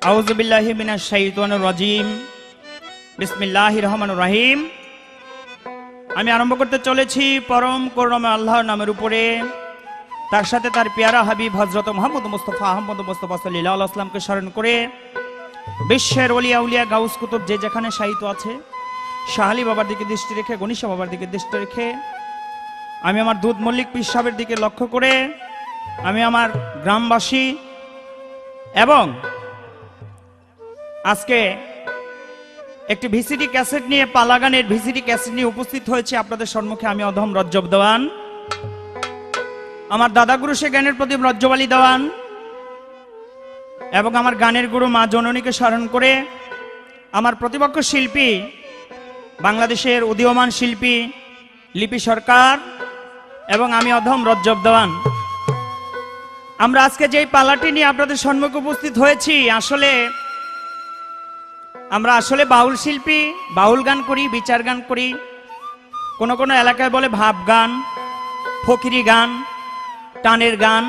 আউযু বিল্লাহি মিনাশ শাইতানির রাজিম। বিসমিল্লাহির রহমানির রহিম। আমি আরম্ভ করতে চলেছি পরম করুণাময় আল্লাহর নামের উপরে, তার সাথে তার পেয়ারা হাবিব হযরত মুহাম্মদ মুস্তাফা আহমদ মুস্তাফা সাল্লাল্লাহু আলাইহি ওয়াসাল্লামকে স্মরণ করে বিশ্বের ওলিয়া উলিয়া গাউস কুতুব যে যেখানে শায়িত আছে শাহ আলী বাবার দিকে দৃষ্টি রেখে, গণিশা বাবার দিকে দৃষ্টি রেখে, আমি আমার দুধ মল্লিক পীর সাহেবের দিকে লক্ষ্য করে আমি আমার গ্রামবাসী এবং আজকে একটি ভিসিডি ক্যাসেট নিয়ে, পালাগানের ভিসিডি ক্যাসেট নিয়ে উপস্থিত হয়েছে আপনাদের সম্মুখে। আমি অধম রজ্জব দেওয়ান, আমার দাদা গুরু সে জ্ঞানের প্রদীপ রজ্জব আলী দেওয়ান এবং আমার গানের গুরু মা জননীকে স্মরণ করে আমার প্রতিপক্ষ শিল্পী, বাংলাদেশের উদীয়মান শিল্পী লিপি সরকার এবং আমি অধম রজ্জব দেওয়ান, আমরা আজকে যেই পালাটি নিয়ে আপনাদের সম্মুখে উপস্থিত হয়েছি, আমরা আসলে বাউল শিল্পী, বাউল গান করি, বিচার গান করি, কোন কোন এলাকায় বলে ভাব গান, ফকিরি গান, টানের গান,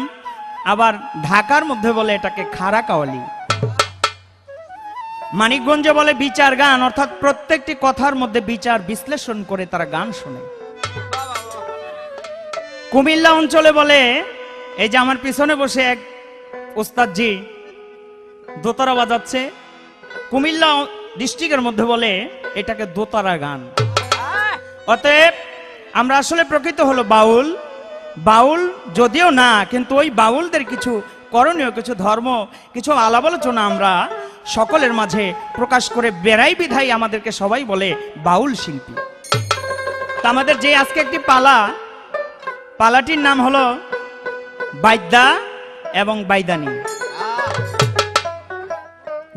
আবার ঢাকার মধ্যে বলে এটাকে খাড়া কাওয়ালি, মানিকগঞ্জে বলে বিচার গান, অর্থাৎ প্রত্যেকটি কথার মধ্যে বিচার বিশ্লেষণ করে তারা গান শোনে। কুমিল্লা অঞ্চলে বলে, এই যে আমার পিছনে বসে এক ওস্তাদজি দোতারা বাজাচ্ছে, কুমিল্লা ডিস্ট্রিক্টের মধ্যে বলে এটাকে দোতারা গান। অতএব আমরা আসলে প্রকৃত হলো বাউল। বাউল যদিও না, কিন্তু ওই বাউলদের কিছু করণীয়, কিছু ধর্ম, কিছু আলাপ আলোচনা আমরা সকলের মাঝে প্রকাশ করে বেড়াই বিধাই আমাদেরকে সবাই বলে বাউল শিল্পী। তা আমাদের যে আজকে একটি পালাটির নাম হলো বাইদা এবং বাইদানি,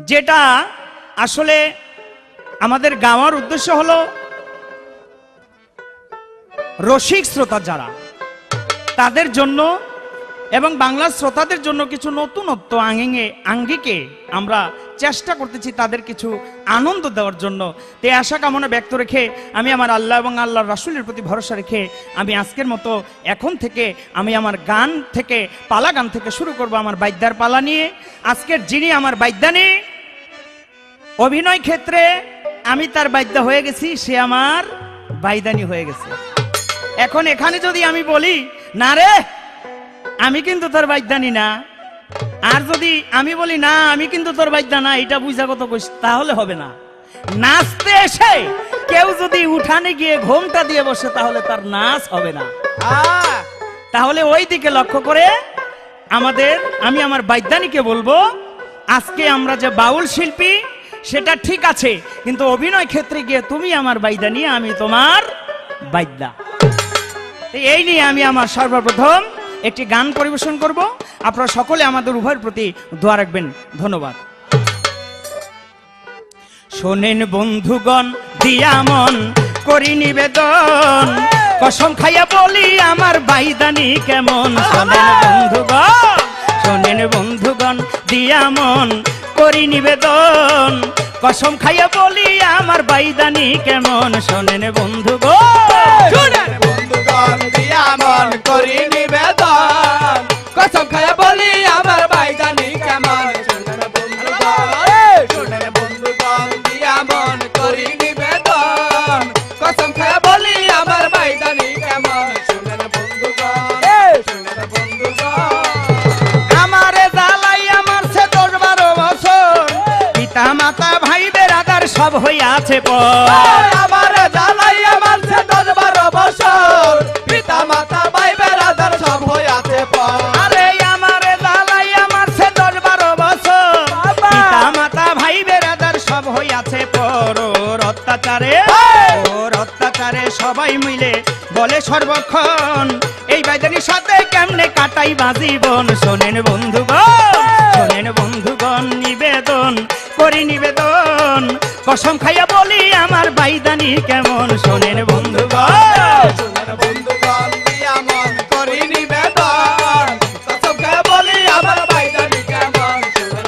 যেটা আসলে আমাদের গাওয়ার উদ্দেশ্য হলো রসিক শ্রোতা যারা, তাদের জন্য এবং বাংলা শ্রোতাদের জন্য কিছু নতুনত্ব আঙ্গিকে আমরা চেষ্টা করতেছি তাদের কিছু আনন্দ দেওয়ার জন্য। তে আশা কামনা ব্যক্ত রেখে আমি আমার আল্লাহ এবং আল্লাহর রাসূলের প্রতি ভরসা রেখে আমি আজকের মতো এখন থেকে আমি আমার গান থেকে, পালা গান থেকে শুরু করব আমার বাইদ্যার পালা নিয়ে। আজকের যিনি আমার বাইদ্যানি, অভিনয় ক্ষেত্রে আমি তার বাইদ্যা হয়ে গেছি, সে আমার বাইদানি হয়ে গেছে। এখন এখানে যদি আমি বলি না রে আমি কিন্তু তোর বাইদানি না, আর যদি আমি বলি না আমি কিন্তু তোর বাইদা না, এটা বুঝা কত কইস, তাহলে হবে না। নাচতে এসে কেউ যদি উঠানে গিয়ে ঘোমটা দিয়ে বসে তাহলে তার নাচ হবে না। তাহলে ওই দিকে লক্ষ্য করে আমি আমার বাইদানিকে বলবো, আজকে আমরা যে বাউল শিল্পী সেটা ঠিক আছে, কিন্তু অভিনয় ক্ষেত্রে গিয়ে তুমি আমার বাইদানি, আমি তোমার বাইদা। এই নিয়ে আমি আমার সর্বপ্রথম একটি গান পরিবেশন করব। আপনারা সকলে আমাদের উভয়ের প্রতি দোয়া রাখবেন। ধন্যবাদ। শোনেন বন্ধুগণ, দিয়া মন করি নিবেদন, কসম খাইয়া বলি আমার বাইদানি কেমন। শোনেন বন্ধুগণ, দিয়া মন করি নিবেদন, কসম খাইয়া বলি আমার বাইদানি কেমন। শোনেন বন্ধুগণ, দিয়া মন করি নিবেদন, কসম খাইয়া বলি আমার বাইদানি কেমন। শোনেন বন্ধুগণ, দিয়া মন করি নিবেদন, কসম খাইয়া বলি আমার বাইদানি কেমন। শোনেন বন্ধুগণ, আমারে জ্বালাই আমার সে 10-12 বছর, পিতা মাতা ভাই বেরাদার সব হইয়াছে পর। আমারে জ্বালাই আমার সে 10-12 বছর, পিতা মাতা ভাই বেরাদার সব হইয়াছে পর। আরে আমারে জ্বালাই আমার সে 10-12 বছর, পিতা মাতা ভাই বেরাদার সব হইয়াছে পর। ওর অত্যাচারে সবাই মিলে বলে সর্বক্ষণ, এই বাইদানির সাথে কেমনে কাটাই জীবন। শোনেন বন্ধুগণ, নিবেদন করি নিবেদন, কসম খাইয়া বলি আমার বাইদানি কেমন। শোনেন বন্ধুগণ, দিয়া মন করি নিবেদন, কসম খাইয়া বলি আমার বাইদানি কেমন। শোনেন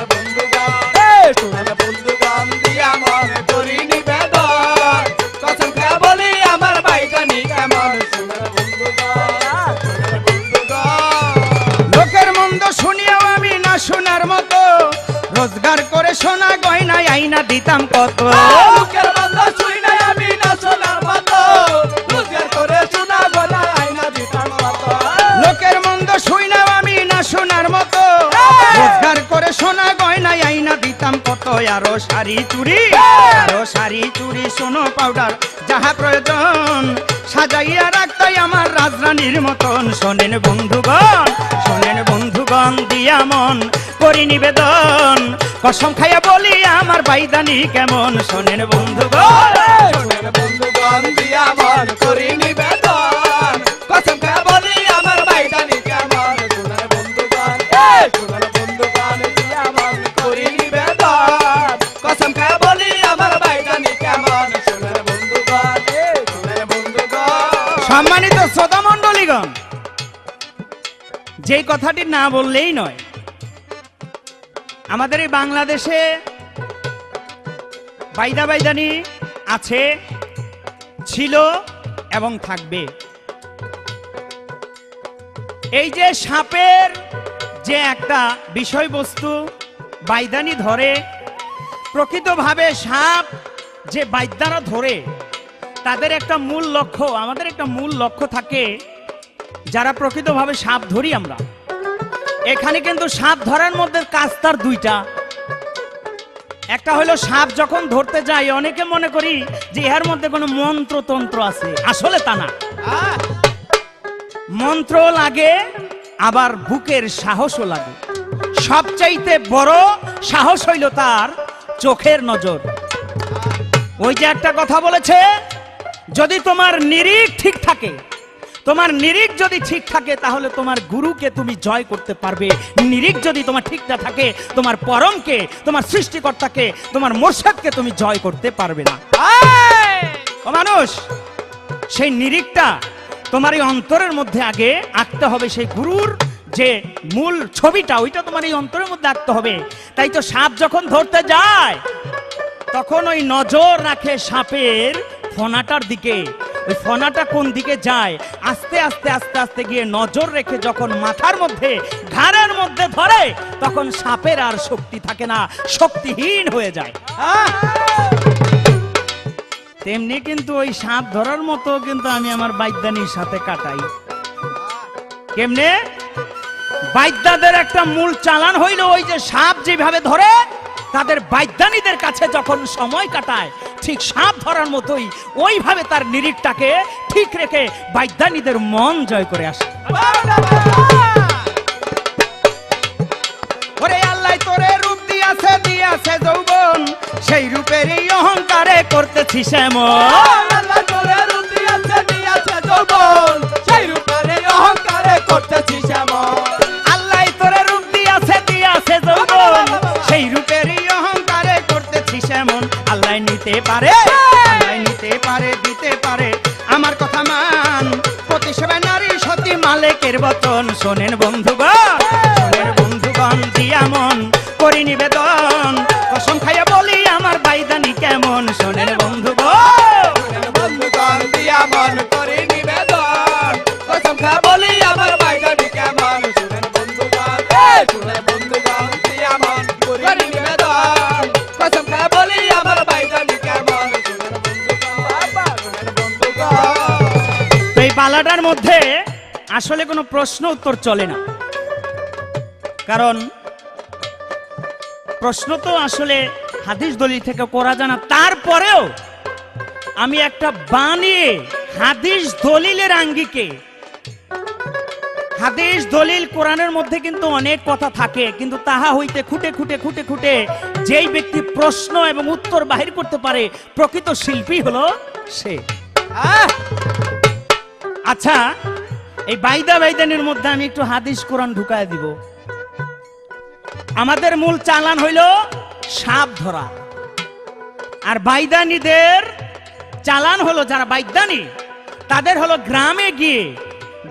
বন্ধুগণ, দিয়া মন করি নিবেদন, কসম খাইয়া বলি আমার বাইদানি কেমন। লোকের মন্দ শুনিয়াও আমি না শোনার মতো, রোজগার করে সোনা গয়না আইনা দিতাম কত। লোকের বন্ধ শুই নাই আমি না সোনার মতো, রোজগার করে সোনা গয়না আইনা দিতাম কত। লোকের মন্দ শুই না আমি না সোনার মতো, রোজগার করে সোনা গয়না আইনা দিতাম কত। আরো শাড়ি চুড়ি, আরো শাড়ি চুড়ি সোনো পাউডার যাহা প্রয়োজন সাজাইয়া রাখতাই আমার রাজরানীর মতন। শোনেন বন্ধুগণ, শোনেন বন্ধুগণ, দিয়া মন করি নিবেদন, কসম খাইয়া বলি আমার বাইদানি কেমন। শোনেন বন্ধুগণ, শোনেন বন্ধুগণ, দিয়া মন করি নিবেদন, কসম খাইয়া বলি আমার বাইদানি কেমন। শোনেন বন্ধুগণ, শোনেন বন্ধুগণ, দিয়া মন করি নিবেদন, কসম খাইয়া বলি আমার বাইদানি কেমন। শোনেন বন্ধুগণ, শোনেন বন্ধুগণ। সম্মানিত শ্রোতা মণ্ডলীগণ, যেই কথাটি না বললেই নয়, আমাদের এই বাংলাদেশে বাইদা বাইদানি আছে, ছিল এবং থাকবে। এই যে সাপের যে একটা বিষয়বস্তু বাইদানি ধরে, প্রকৃতভাবে সাপ যে বাইদারা ধরে তাদের একটা মূল লক্ষ্য, আমাদের একটা মূল লক্ষ্য থাকে যারা প্রকৃতভাবে সাপ ধরি আমরা। এখানে কিন্তু সাপ ধরার মধ্যে কাজ তার দুইটা। একটা হলো সাপ যখন ধরতে যাই অনেকে মনে করি যে এর মধ্যে কোনো মন্ত্রতন্ত্র আছে, আসলে তা না। মন্ত্র লাগে, আবার বুকের সাহসও লাগে। সবচাইতে বড় সাহস হইল তার চোখের নজর। ওই যে একটা কথা বলেছে, যদি তোমার নিরিখ ঠিক থাকে, তোমার নিরিখ যদি ঠিক থাকে তাহলে তোমার গুরুকে তুমি জয় করতে পারবে। নিরিখ যদি তোমার ঠিক না থাকে, তোমার পরমকে, তোমার সৃষ্টিকর্তাকে, তোমার মোর্শেদকে তুমি জয় করতে পারবে না। ও মানুষ, সেই নিরিখটা তোমার এই অন্তরের মধ্যে আগে আঁকতে হবে। সেই গুরুর যে মূল ছবিটা, ওইটা তোমার এই অন্তরের মধ্যে আঁকতে হবে। তাই তো সাপ যখন ধরতে যায় তখন ওই নজর রাখে সাপের ফনাটার দিকে। ওই ফনাটা কোন দিকে যায়, আস্তে আস্তে আস্তে আস্তে গিয়ে নজর রেখে যখন মাথার মধ্যে, ঘাড়ের মধ্যে ধরে, তখন সাপের আর শক্তি থাকে না, শক্তিহীন হয়ে যায়। তেমনি কিন্তু ওই সাপ ধরার মতো কিন্তু আমি আমার বাইদানির সাথে কাটাই। কেমনে? বাইদাদের একটা মূল চালান হইল ওই যে সাপ যেভাবে ধরে, তাদের বাইদানিদের কাছে যখন সময় কাটায় ঠিক সাপ ধরার মতোই ওইভাবে তার নিরিখটাকে ঠিক রেখে বাইদানিদের মন জয় করে আসে। ওরে আল্লাহ তোরে রূপ দিয়াছে, দিয়াছে যৌবন, সেই রূপেরই অহংকারে করতেছিস এমন। আল্লাহ তোরে রূপ দিয়াছে, দিয়াছে যৌবন, সেই রূপেরই অহংকারে করতেছিস এমন। আল্লাহ তোরে রূপ দিয়াছে, দিয়াছে যৌবন, সেই রূপেরই অহংকারে করতেছিস এমন। আল্লাহ নিতে পারে, আল্লাহ নিতে পারে, দিতে পারে, আমার কথা মান। প্রতিসেবা নারী সতী মালিকের বচন। শোনেন বন্ধুগণ, শোনেন বন্ধুগণ, দিয়া মন করি নিবেদন, কসম খাইয়া বলি আমার বাইদানি কেমন। শোনেন বন্ধুগণ, শোনেন বন্ধুগণ, দিয়া মন করি নিবেদন, কসম খাইয়া বলি আমার বাইদানি কেমন। শোনেন বন্ধুগণ, শোনেন বন্ধুগণ, দিয়া মন করি নিবেদন, কসম খাইয়া বলি আমার বাইদানি কেমন। শোনেন বন্ধুগণ, বাবা, শোনেন বন্ধুগণ। তো এই পালাটার মধ্যে আসলে কোনো প্রশ্ন উত্তর চলে না, কারণ প্রশ্ন তো আসলে হাদিস দলিল থেকে করা জানা। তারপরেও আমি একটা বানিয়ে হাদিস দলিলের আঙ্গিকে, হাদিস দলিল কোরআনের মধ্যে কিন্তু অনেক কথা থাকে, কিন্তু তাহা হইতে খুঁটে খুঁটে খুঁটে খুঁটে যেই ব্যক্তি প্রশ্ন এবং উত্তর বাহির করতে পারে, প্রকৃত শিল্পী হলো সে। আচ্ছা, এই বাইদা বাইদানের মধ্যে আমি একটু হাদিস কোরআন ঢুকায় দিব। আমাদের মূল চালান হইল সাপ ধরা, আর বাইদানিদের চালান হলো, যারা বাইদানি তাদের হলো গ্রামে গিয়ে,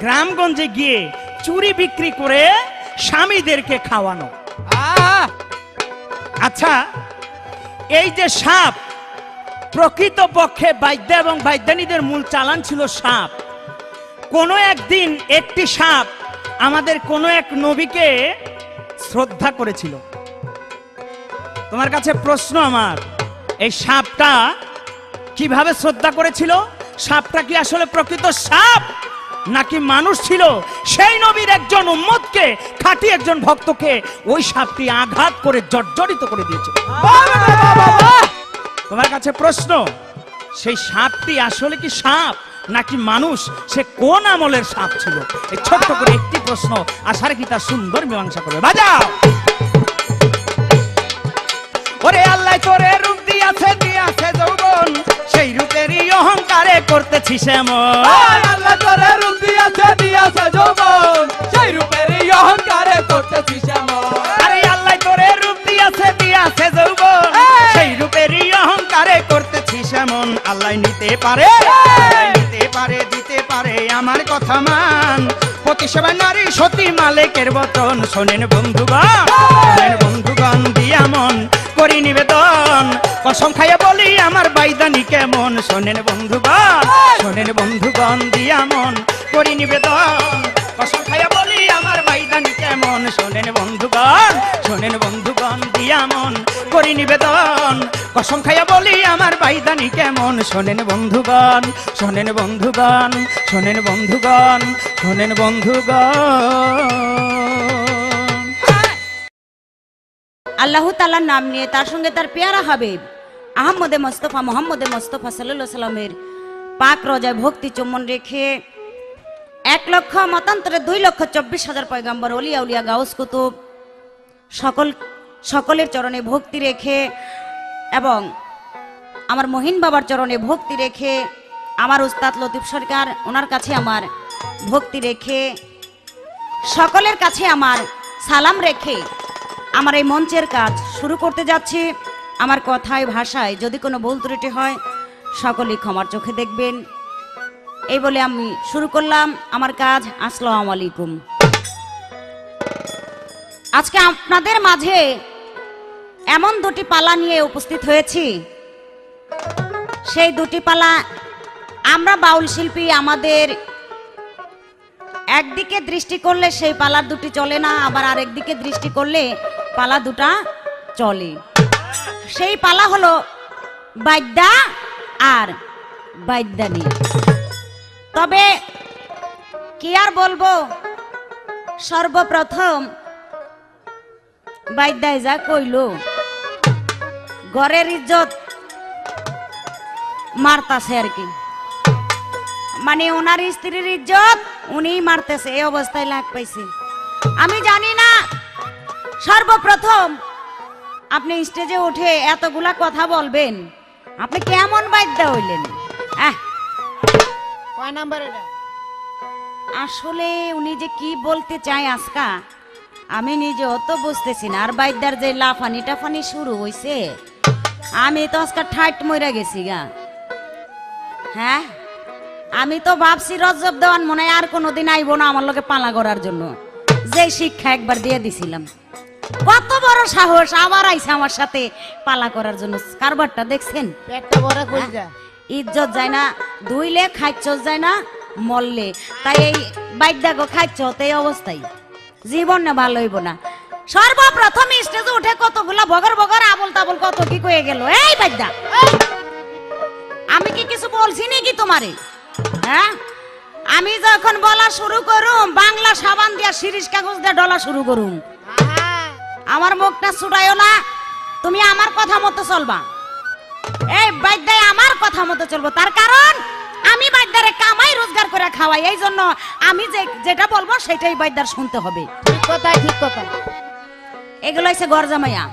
গ্রামগঞ্জে গিয়ে চুরি বিক্রি করে স্বামীদেরকে খাওয়ানো। আচ্ছা, এই যে সাপ, প্রকৃত পক্ষে বাইদা এবং বাইদানিদের মূল চালান ছিল সাপ। কোনো একদিন একটি সাপ আমাদের কোনো এক নবীকে শ্রদ্ধা করেছিল। তোমার কাছে প্রশ্ন আমার, এই সাপটা কিভাবে শ্রদ্ধা করেছিল? সাপটা কি আসলে প্রকৃত সাপ নাকি মানুষ ছিল? সেই নবীর একজন উম্মতকে, খাঁটি একজন ভক্তকে ওই সাপটি আঘাত করে জর্জরিত করে দিয়েছিল। তোমার কাছে প্রশ্ন, সেই সাপটি আসলে কি সাপ নাকি মানুষ? সে কোন আমলের সাপ ছিল? এই ছোট্ট করে একটি প্রশ্ন, আশা রাখি তার সুন্দর মীমাংসা করবে। বাজাও। ওরে আল্লাহ তোরে রূপ দিয়াছে যৌবন, সেই রূপেরই অহংকারে করতেছিস এমন। আল্লাহ তোরে রূপ দিয়াছে যৌবন, সেই রূপেরই অহংকারে করতেছিস এমন। আরে আল্লাহ তোরে রূপ দিয়াছে যৌবন, সেই রূপেরই অহংকারে করতেছিস এমন। আল্লাহ নিতে পারে, দিতে পারে আমার কথা মান। প্রতি সেবা নারী সতী মালিকের বচন। শোনেন বন্ধুগণ দিয়া মন করি নিবেদন, কসম খাইয়া বলি আমার বাইদানি কেমন। শোনেন বন্ধুগণ দিয়া মন করি নিবেদন, কসম খাইয়া বলি আমার বাইদানি কেমন। শোনেন বন্ধুগণ দিয়া মন করি নিবেদন, কসম খাইয়া বলি আমার বাইদানি কেমন। শোনেন বন্ধুগণ। আল্লাহ তাআলার নাম নিয়ে তার সঙ্গে তার পেয়ারা হাবিব আহমদে মোস্তফা মোহাম্মদে মোস্তফা সাল্লাল্লাহু আলাইহি সাল্লামের পাক রোজায় ভক্তি চুম্বন রেখে 1,00,000 মতান্তরে 2,24,000 পয়গম্বর ওলিয়া উলিয়া গাউস কুতুব সকলের চরণে ভক্তি রেখে এবং আমার মহিন বাবার চরণে ভক্তি রেখে, আমার উস্তাদ লতিফ সরকার ওনার কাছে আমার ভক্তি রেখে, সকলের কাছে আমার সালাম রেখে আমার এই মঞ্চের কাজ শুরু করতে যাচ্ছি। আমার কথায় ভাষায় যদি কোনো ভুল ত্রুটি হয় সকলেই ক্ষমার চোখে দেখবেন। এই বলে আমি শুরু করলাম আমার কাজ। আসসালামু আলাইকুম। আজকে আপনাদের মাঝে এমন দুটি পালা নিয়ে উপস্থিত হয়েছি, সেই দুটি পালা আমরা বাউল শিল্পী আমাদের একদিকে দৃষ্টি করলে সেই পালার দুটি চলে না, আবার আরেকদিকে দৃষ্টি করলে পালা দুটা চলে। সেই পালা হলো বাদ্যা আর বাদ্যানি। তবে কি আর বলবো, সর্বপ্রথম বাদ্যায় যা কইল, ঘরের ইজ্জত মারতাছে আর কি, মানে ওনার স্ত্রীর ইজ্জত উনি মারতেছে, এই অবস্থায় লাগ পাইছে। আমি জানি না সর্বপ্রথম আপনি স্টেজে উঠে এতগুলা কথা বলবেন, আপনি কেমন বাদ্যা হইলেন? কয় নাম্বার এটা? আসলে উনি যে কি বলতে চায় আজকা আমি নিজেও তো বুঝতেছি না। আর বাদ্যার যে লাফানি টাফানি শুরু হইছে, আমি তো আজকা ঠাট মইরা গেছি গা। হ্যাঁ, আমি তো ভাবছি রজব দেওয়ান মনে হয় আর কোনোদিন আইব না আমার লোকে পালা করার জন্য, যে শিক্ষা একবার দিয়ে দিছিলাম। কত বড় সাহস, আবার আইছে আমার সাথে পালা করার জন্য। কারবারটা দেখছেন? পেটটা বড় কই যা, ইজ্জত যায় না, দুইলে খাইছ যায় না, মরলে। তাই এই বাদ্যাগো খাইছ এই অবস্থায় জীবন না ভালো হইব না। সর্বপ্রথম স্টেজে উঠে কতগুলা বগর বগর আবল তাবল কত কি কয়ে গেল। এই বাদ্যা, আমি কি কিছু বলছি নাকি তোমারে? হ্যাঁ, আমি যখন বলা শুরু করুম বাংলা সাবান দিয়া শিরিষ কাগজ দিয়া ডলা শুরু করুম। আমার মুখটা ছুটাইও না, তুমি আমার কথা মতো চলবা। এই বাদ্যায় আমার কথা মতো চলবো, তার কারণ আমি বাদ্যারে কামাই রোজগার করে খাওয়াই, এই জন্য আমি যেটা বলবো সেটাই বাদ্যার শুনতে হবে। ঠিক কথা, ঠিক কথা। এগুলো হচ্ছে গরজামাইয়া,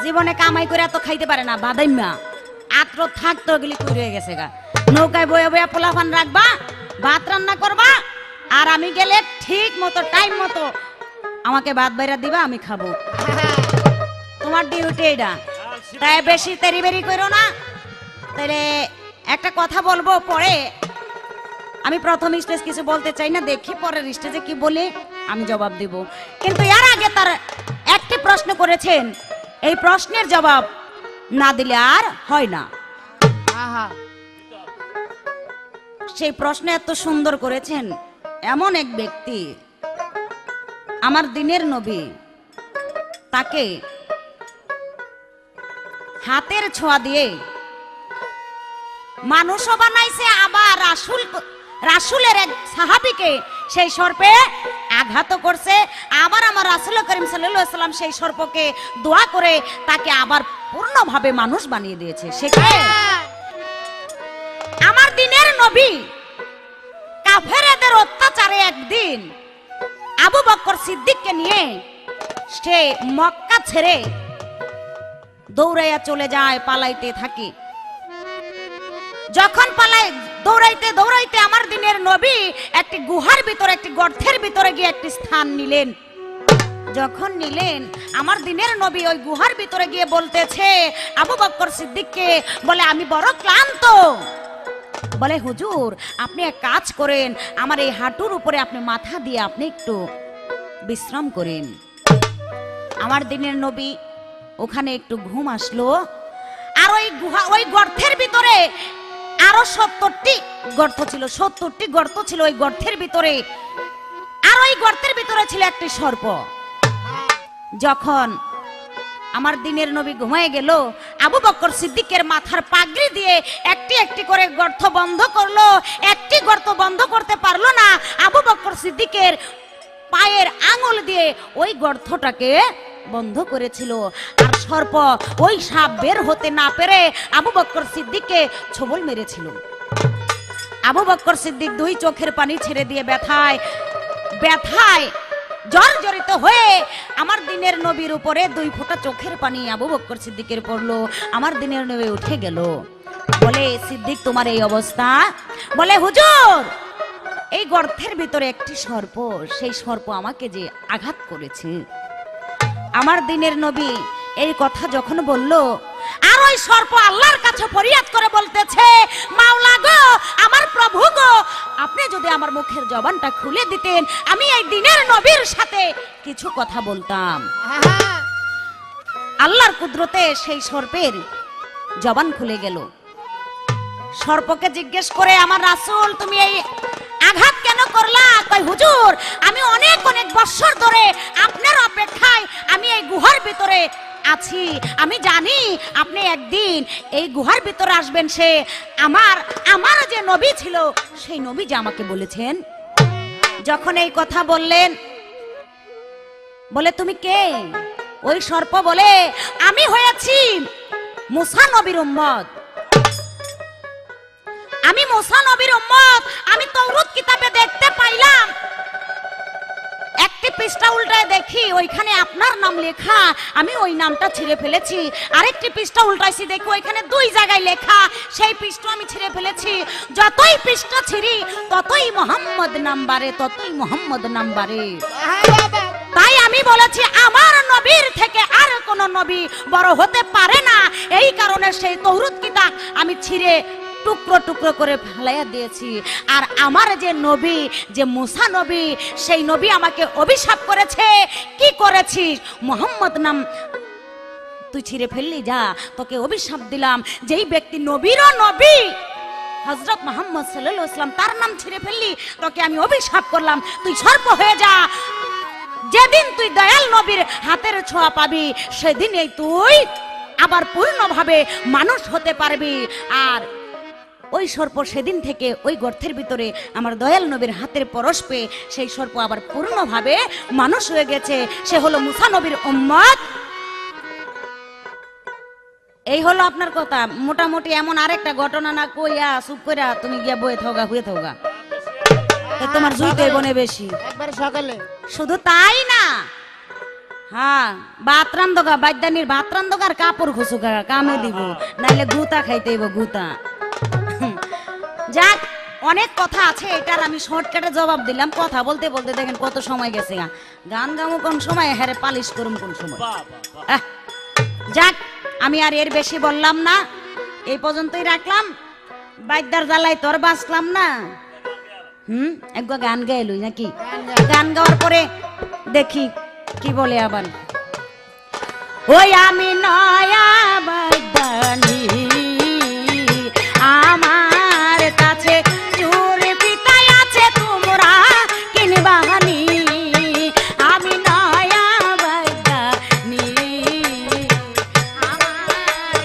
জীবনে কামাই করে এত খাইতে পারে না, বাদাইমা আত্র থাকতো এগুলি হয়ে গেছে গা। নৌকায় বয়ে বয়ে পোলাফান রাখবা, ভাত রান্না করবা, আর আমি গেলে ঠিক মতো টাইম মতো আমাকে ভাত বাইরা দিবা, আমি খাবো। তোমার ডিউটি এটা, তাই বেশি তেরি বেরি করো না। তাহলে একটা কথা বলবো, পরে আমি প্রথম স্টেজ কিছু বলতে চাই না, দেখি পরের স্টেজে কি বলে আমি জবাব দেব। কিন্তু এর আগে তার একটি প্রশ্ন করেছেন, এই প্রশ্নের জবাব না দিলে আর হয় না। সেই প্রশ্ন এত সুন্দর করেছেন এমন এক ব্যক্তি, আমার দিনের নবী, তাকে হাতের ছোঁয়া দিয়ে মানুষও বানাইছে, আবার রাসূলের এক সাহাবীকে সেই সর্পে আঘাত করছে। আবার আমার রাসূল করিম সাল্লাল্লাহু আলাইহি ওয়াসাল্লাম সেই সর্পকে দোয়া করে তাকে আবার পূর্ণভাবে মানুষ বানিয়ে দিয়েছে। সেখানে আমার দিনের নবী কাফেরদের অত্যাচারে একদিন আবু বকর সিদ্দিককে নিয়ে সে মক্কা ছেড়ে দৌড়াইয়া চলে যায়, পালাইতে থাকে। যখন পালায় দৌড়াইতে দৌড়াইতে আমার দিনের নবী একটি গুহার ভিতরে, একটি গর্তের ভিতরে গিয়ে একটি স্থান নিলেন। যখন নিলেন আমার দিনের নবী ওই গুহার ভিতরে গিয়ে বলতেছে আবু বকর সিদ্দিককে, বলে আমি বড় ক্লান্ত। বলে হুজুর আপনি এক কাজ করেন, আমার এই হাঁটুর উপরে আপনি মাথা দিয়ে আপনি একটু বিশ্রাম করেন। আমার দিনের নবী ওখানে একটু ঘুম আসলো। আর ওই গুহা, ওই গর্তের ভিতরে আরো 70টি গর্ত ছিল, 70টি গর্ত ছিল ওই গর্তের ভিতরে। আর ওই গর্তের ভিতরে ছিল একটি সর্প। যখন আমার দিনের নবী ঘুমায় গেল, আবু বকর সিদ্দিকের মাথার পাগড়ি দিয়ে একটি একটি করে গর্ত বন্ধ করলো। একটি গর্ত বন্ধ করতে পারলো না, আবু বকর সিদ্দিকের পায়ের আঙুল দিয়ে ওই গর্তটাকে বন্ধ করেছিল। আর সর্প ওই সাপ বের হতে না পেরে আবু বকর সিদ্দিককে ছোবল মেরেছিল। আবু বকর সিদ্দিক দুই চোখের পানি ছেড়ে দিয়ে ব্যথায় জর্জরিত হয়ে আমার দিনের নবীর উপরে 2 ফোঁটা চোখের পানি আবু বকর সিদ্দিকের পড়লো। আমার দিনের নবী উঠে গেল, বলে সিদ্দিক তোমার এই অবস্থা? বলে হুজুর এই গর্তের ভিতরে একটি সর্প, সেই সর্প আমাকে যে আঘাত করেছে। আমার দিনের নবী এই কথা যখন বলল, আর ওই সর্প আল্লাহর কাছে ফরিয়াদ করে বলতেছে, মাওলা গো, আমার প্রভু গো, আপনি যদি আমার মুখের জবানটা খুলে দিতেন আমি এই দিনের নবীর সাথে কিছু কথা বলতাম। আল্লাহর কুদরতে সেই সর্পের জবান খুলে গেল। সর্পকে জিজ্ঞেস করে, আমার রাসূল তুমি এই আঘাত কেন করলা? কই হুজুর আমি অনেক বছর ধরে আপনার অপেক্ষায় আমি এই গুহার ভিতরে আছি। আমি জানি আপনি একদিন এই গুহার ভিতরে আসবেন। সে আমার যে নবী ছিল সেই নবী যে আমাকে বলেছেন। যখন এই কথা বললেন, বলে তুমি কে? ওই সর্প বলে, আমি হয়েছি মুসা নবীর উম্মত। আমি মুসা নবীর উম্মত। আমি তাওরাত কিতাবে দেখতে পাইলাম, একটি পৃষ্ঠা উল্টায় দেখি ওইখানে আপনার নাম লেখা, আমি ওই নামটা ছিঁড়ে ফেলেছি। আরেকটি পৃষ্ঠা উল্টাইছি, দেখি ওইখানে 2 জায়গায় লেখা, সেই পৃষ্ঠা আমি ছিঁড়ে ফেলেছি। যতই পৃষ্ঠা ছিঁড়ি ততই মোহাম্মদ নাম বাড়ে, ততই মোহাম্মদ নাম বাড়ে। তাই আমি বলেছি আমার নবীর থেকে আর কোন নবী বড় হতে পারে না। এই কারণে সেই তাওরাত কিতাব আমি ছিঁড়ে টুকরো টুকরো করে ফেলাইয়া দিয়েছি। আর আমার যে নবী, যে মুসা নবী, সেই নবী আমাকে অভিশাপ করেছে। কি করেছিস? মোহাম্মদ নাম তুই ছিঁড়ে ফেললি, যা তোকে অভিশাপ দিলাম। যেই ব্যক্তি নবীরও নবী হযরত মুহাম্মদ সাল্লাল্লাহু আলাইহি ওয়াসাল্লাম, তার নাম ছিঁড়ে ফেললি, তোকে আমি অভিশাপ করলাম, তুই সর্প হয়ে যা। যেদিন তুই দয়াল নবীর হাতের ছোঁয়া পাবি সেদিনই তুই আবার পূর্ণভাবে মানুষ হতে পারবি। আর ওই সর্প সেদিন থেকে ওই গর্তের ভিতরে আমার দয়াল নবীর হাতের পরশ পেয়ে সেই সর্প আবার পূর্ণভাবে মানুষ হয়ে গেছে। সে হলো মুসা নবীর উম্মত। এই হলো আপনার কথা। মোটামুটি এমন আরেকটা ঘটনা না কইয়া চুপ কইরা তুমি গিয়া বয়ে থাকা, হুয়ে থাকা, তোমার জুইতে বনে বেশি। একবার সকালে শুধু তাই না, হ্যাঁ ভাত রান্ধগা, বাদ্যানির ভাত রান্ধগার কাপড় খুসুকা কামে দিব, নাইলে গুতা খাইতে হইব, গুতা। যাক, অনেক কথা আছে, এটার আমি শর্টকাটে জবাব দিলাম। কথা বলতে বলতে দেখেন কত সময় গেছে। গান গামো কোন সময়, হ্যারে পালিশ করুম কোন সময়। যাক, আমি আর এর বেশি বললাম না, এই পর্যন্তই রাখলাম। বাদ্যার জ্বালাই তোর বাঁচলাম না। একবার গান গাইলুই নাকি? গান গাওয়ার পরে দেখি কি বলে আবার। ওই আমি নয়া বাদ্যানি, আমার কাছে চুরি পিতাই আছে, তোমরা কিনবাহানি। আমি নয়া বাদ্যানি, আমার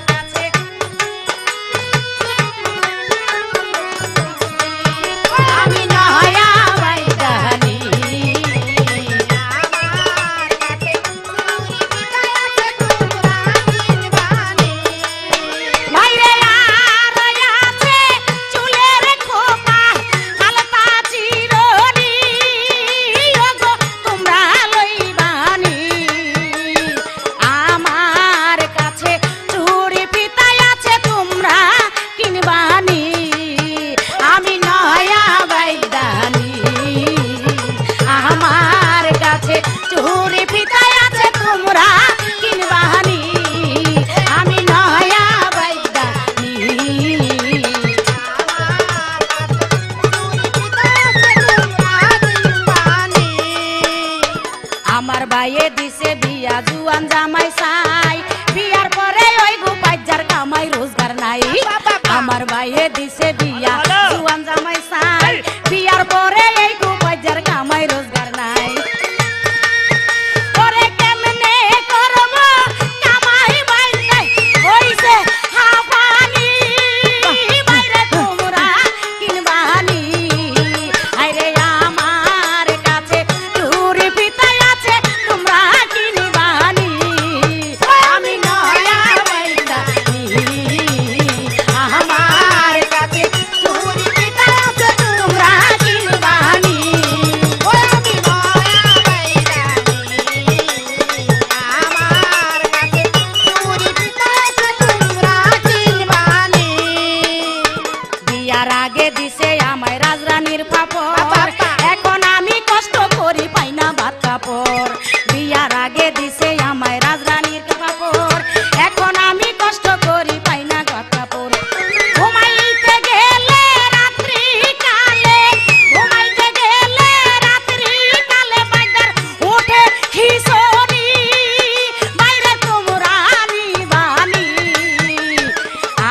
ভাইয়ে দিছে বিয়া ভালো। জুয়ান জামাই চাই বিয়ার পরে এই গুপাইজার কামাই রোজগার নাই ওরে কেমনে করব কামাই বাইরে হইছে হাবানি বাইরে তোমরা কিনবানি আইরে আমার কাছে চুরি পিতাই আছে তোমরা কিনবানি আমি নয়া বাইদানি আমার কাছে চুরি পিতাই আছে তোমরা কিনবানি ও আমি নয়া বাইদানি আমার কাছে চুরি পিতাই আছে তোমরা কিনবানি বিয়ার আগে দিছে আমায় রাজরানীর পাপড় এখন আমি কষ্ট করি পাই না ভাত কাপড় বিয়ার আগে দিছে আমায় রাজরানীর পাপড় এখন আমি কষ্ট করি পাই না ভাত কাপড় ঘুমাইতে গেলে রাত্রি কালে ঘুমাইতে গেলে রাত্রি কালে বাইদার উঠে খিসনি বাইরে তোমরা নিবানি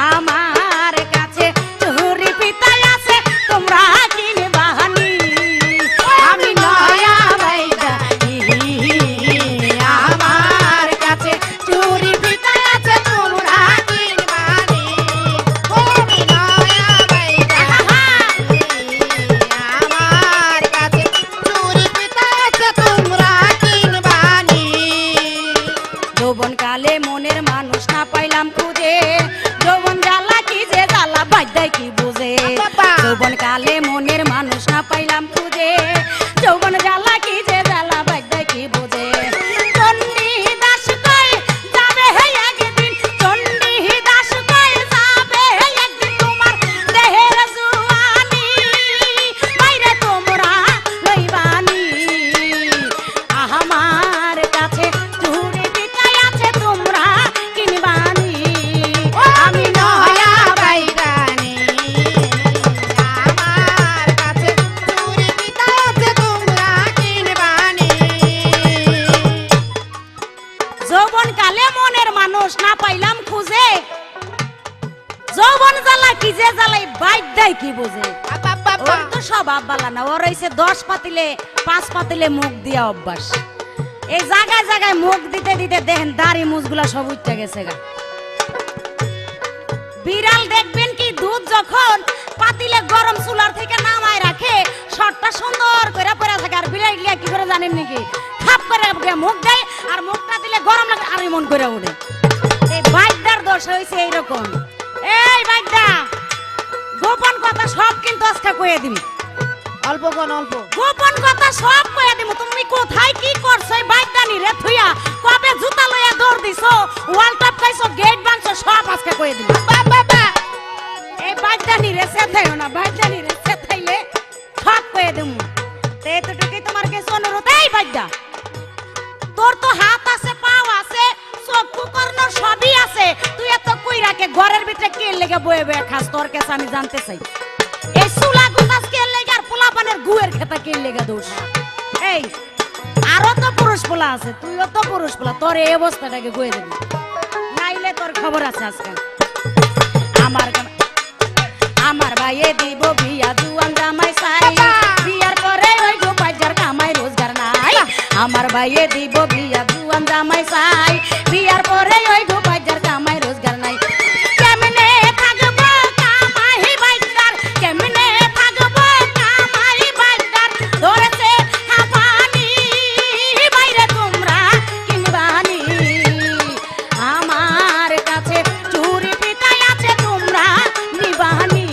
আমার কাছে চুরি পিতাই আছে তোমরা কিনবানি আমি নয়া বাইদানি আমার কাছে চুরি পিতাই আছে তোমরা কিনবানি আমি নয়া বাইদানি আমার কাছে চুরি পিতাই আছে তোমরা কিনবানি যৌবন কালে মনের মানুষ না পাইলাম খুঁজে যৌবন জ্বালা কি যে জ্বালা বাদ্যায় কি বুঝে যৌবন কালে মনের মানুষ না পাইলাম খুঁজে যৌবন জ্বালা কি যে জ্বালা বাদ্যায় কি বুঝে চণ্ডী দাস কয় যাবে হে একদিন চণ্ডী দাস কয় যাবে হে একদিন তোমার দেহের জুয়ানি বাইরে তোমরা লইবানি আমার কাছে চুরি পিতাই আছে তোমরা কিনবানি আমি নয়া বাইরানি আমার কাছে চুরি পিতাই আছে তোমরা কিনবানি যৌবন কালে মনের মানুষ না পাইলাম খুঁজে যৌবন জ্বালা কি যে জ্বালাই বাদ্যায় কি বুঝে ওর তো স্বভাব বালা না ওর হইছে 10 পাতিলে 5 পাতিলে মুখ দিয়া অভ্যাস এই জায়গায় জায়গায় মুখ দিতে দিতে দেখেন দাড়ি মুছগুলা সব উঠতে গেছে গা বিড়াল দেখবেন কি দুধ যখন পাতিলে গরম চুলার থেকে নামায় রাখে শটটা সুন্দর করে পড়ে থাকে আর বিড়াল গিয়া কি করে জানেন নাকি খাপ করে মুখ দেয় আর মুখটা দিলে গরম লাগে আর মন করে ওঠে এই বাইকটার দোষ হইছে এইরকম এই বাইকটা গোপন কথা সব কিন্তু আজকে কইয়া দিবি অল্প কোন অল্প গোপন কথা সব কইয়া দিমু তুমি কোথায় কি করছ এই বাইকদানি রে থুইয়া কবে জুতা লইয়া দৌড় দিছো ওয়াল টপ খাইছো গেট ভাঙছো সব আজকে কইয়া দিমু বাবা এই বাইকদানি রে সেথাইও না বাইকদানি রে সেথাইলে সব কইয়া দিমু তে এতটুকুই তোমার কাছে অনুরোধ এই বাইকদা তোর তো হাত আছে পাও আছে চক্ষু কর্ণ সবই আছে তুই এত কইরা কে ঘরের ভিতরে কে লেগে বয়ে বয়ে খাস তোর কাছে আমি জানতে চাই এই সুলা গুন্দাস কে লেগে আর পোলাপানের গুয়ের খেতা কে লেগে দোষ এই আরো তো পুরুষ পোলা আছে তুইও তো পুরুষ পোলা তোর এই অবস্থাটাকে গুয়ে দিবি নাইলে তোর খবর আছে আজকে আমার ভাইয়ে দিব বিয়া জুয়ান জামাই চাই বিয়ার পরে ওই গোপাইজার কামাই রোজগার নাই আমার ভাইয়ে দিব বিয়া জুয়ান জামাই চাই বিয়ার পরে ওই গোপাইজার কামাই রোজগার নাই কেমনে থাকবো কামাই বাইদার কেমনে থাকবো কামাই বাইদার ধরেছে হাবানি বাইরে তোমরা কিনবানি আমার কাছে চুরি পিতাই আছে তোমরা নিবানি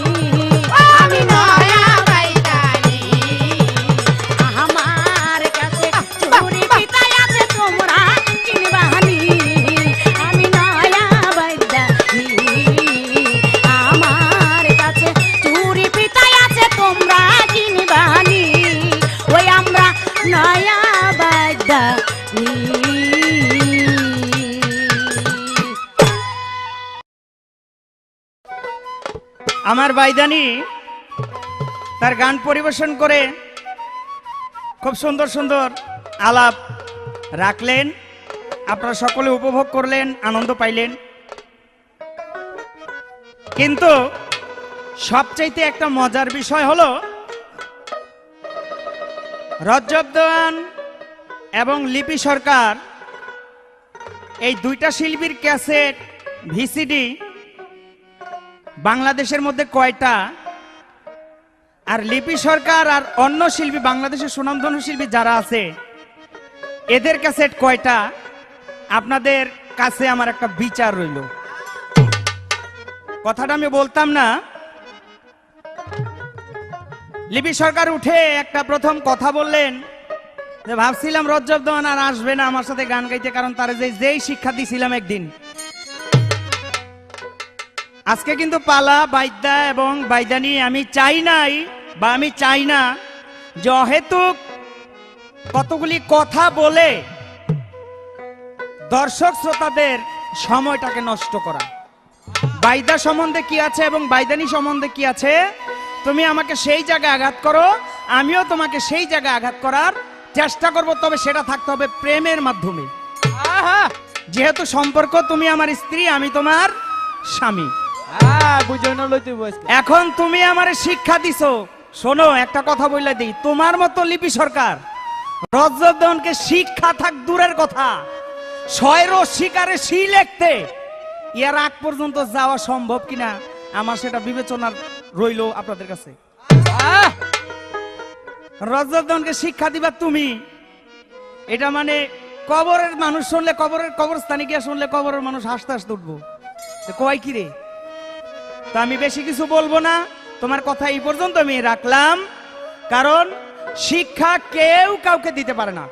আমি নয়া বাইদানি আমার কাছে চুরি পিতাই আছে তোমরা কিনবানি আমি নয়া বাইদানি আমার কাছে চুরি পিতাই আছে তোমরা কিনবানি ওই আমরা নয়া বাইদানি আমার বাইদানি তার গান পরিবেশন করে খুব সুন্দর সুন্দর আলাপ রাখলেন আপনারা সকলে উপভোগ করলেন আনন্দ পাইলেন কিন্তু সবচাইতে একটা মজার বিষয় হলো রজব দেওয়ান এবং লিপি সরকার এই দুইটা শিল্পীর ক্যাসেট ভিসিডি বাংলাদেশের মধ্যে কয়টা, আর লিপি সরকার আর অন্য শিল্পী বাংলাদেশের সুনামধন্য শিল্পী যারা আছে এদের ক্যাসেট কয়টা, আপনাদের কাছে আমার একটা বিচার রইল। কথাটা আমি বলতাম না। লিপি সরকার উঠে একটা প্রথম কথা বললেন যে ভাবছিলাম রজব দেওয়ান আর আসবে না আমার সাথে গান গাইতে, কারণ তার যেই শিক্ষা দিছিলাম একদিন। আজকে কিন্তু পালা বাইদা এবং বাইদানি আমি চাই নাই বা আমি চাই না যে অহেতুক কতগুলি কথা বলে দর্শক শ্রোতাদের সময়টাকে নষ্ট করা। বাইদা সম্বন্ধে কি আছে এবং বাইদানি সম্বন্ধে কি আছে তুমি আমাকে সেই জায়গায় আঘাত করো, আমিও তোমাকে সেই জায়গায় আঘাত করার চেষ্টা করব, তবে সেটা থাকতে হবে প্রেমের মাধ্যমে। যেহেতু সম্পর্ক তুমি আমার স্ত্রী আমি তোমার স্বামী, এখন তুমি আমার শিক্ষা দিছো। শোনো একটা কথা বলে দিই, তোমার মতো লিপি সরকার রজব দেওয়ানকে শিক্ষা থাক দূরের কথা, ছয় শিকারে শি লিখতে এর আগ পর্যন্ত যাওয়া সম্ভব কিনা আমার সেটা বিবেচনার রইল আপনাদের কাছে। রজব দেওয়ানকে শিক্ষা দিবা তুমি, এটা মানে কবরের মানুষ শুনলে কবরস্থানে গিয়ে শুনলে কবরের মানুষ হাসতে হাসতে উঠবো, কয় কি রে। তো আমি বেশি কিছু বলবো না, তোমার কথা এই পর্যন্ত আমি রাখলাম, কারণ শিক্ষা কেউ কাউকে দিতে পারে না।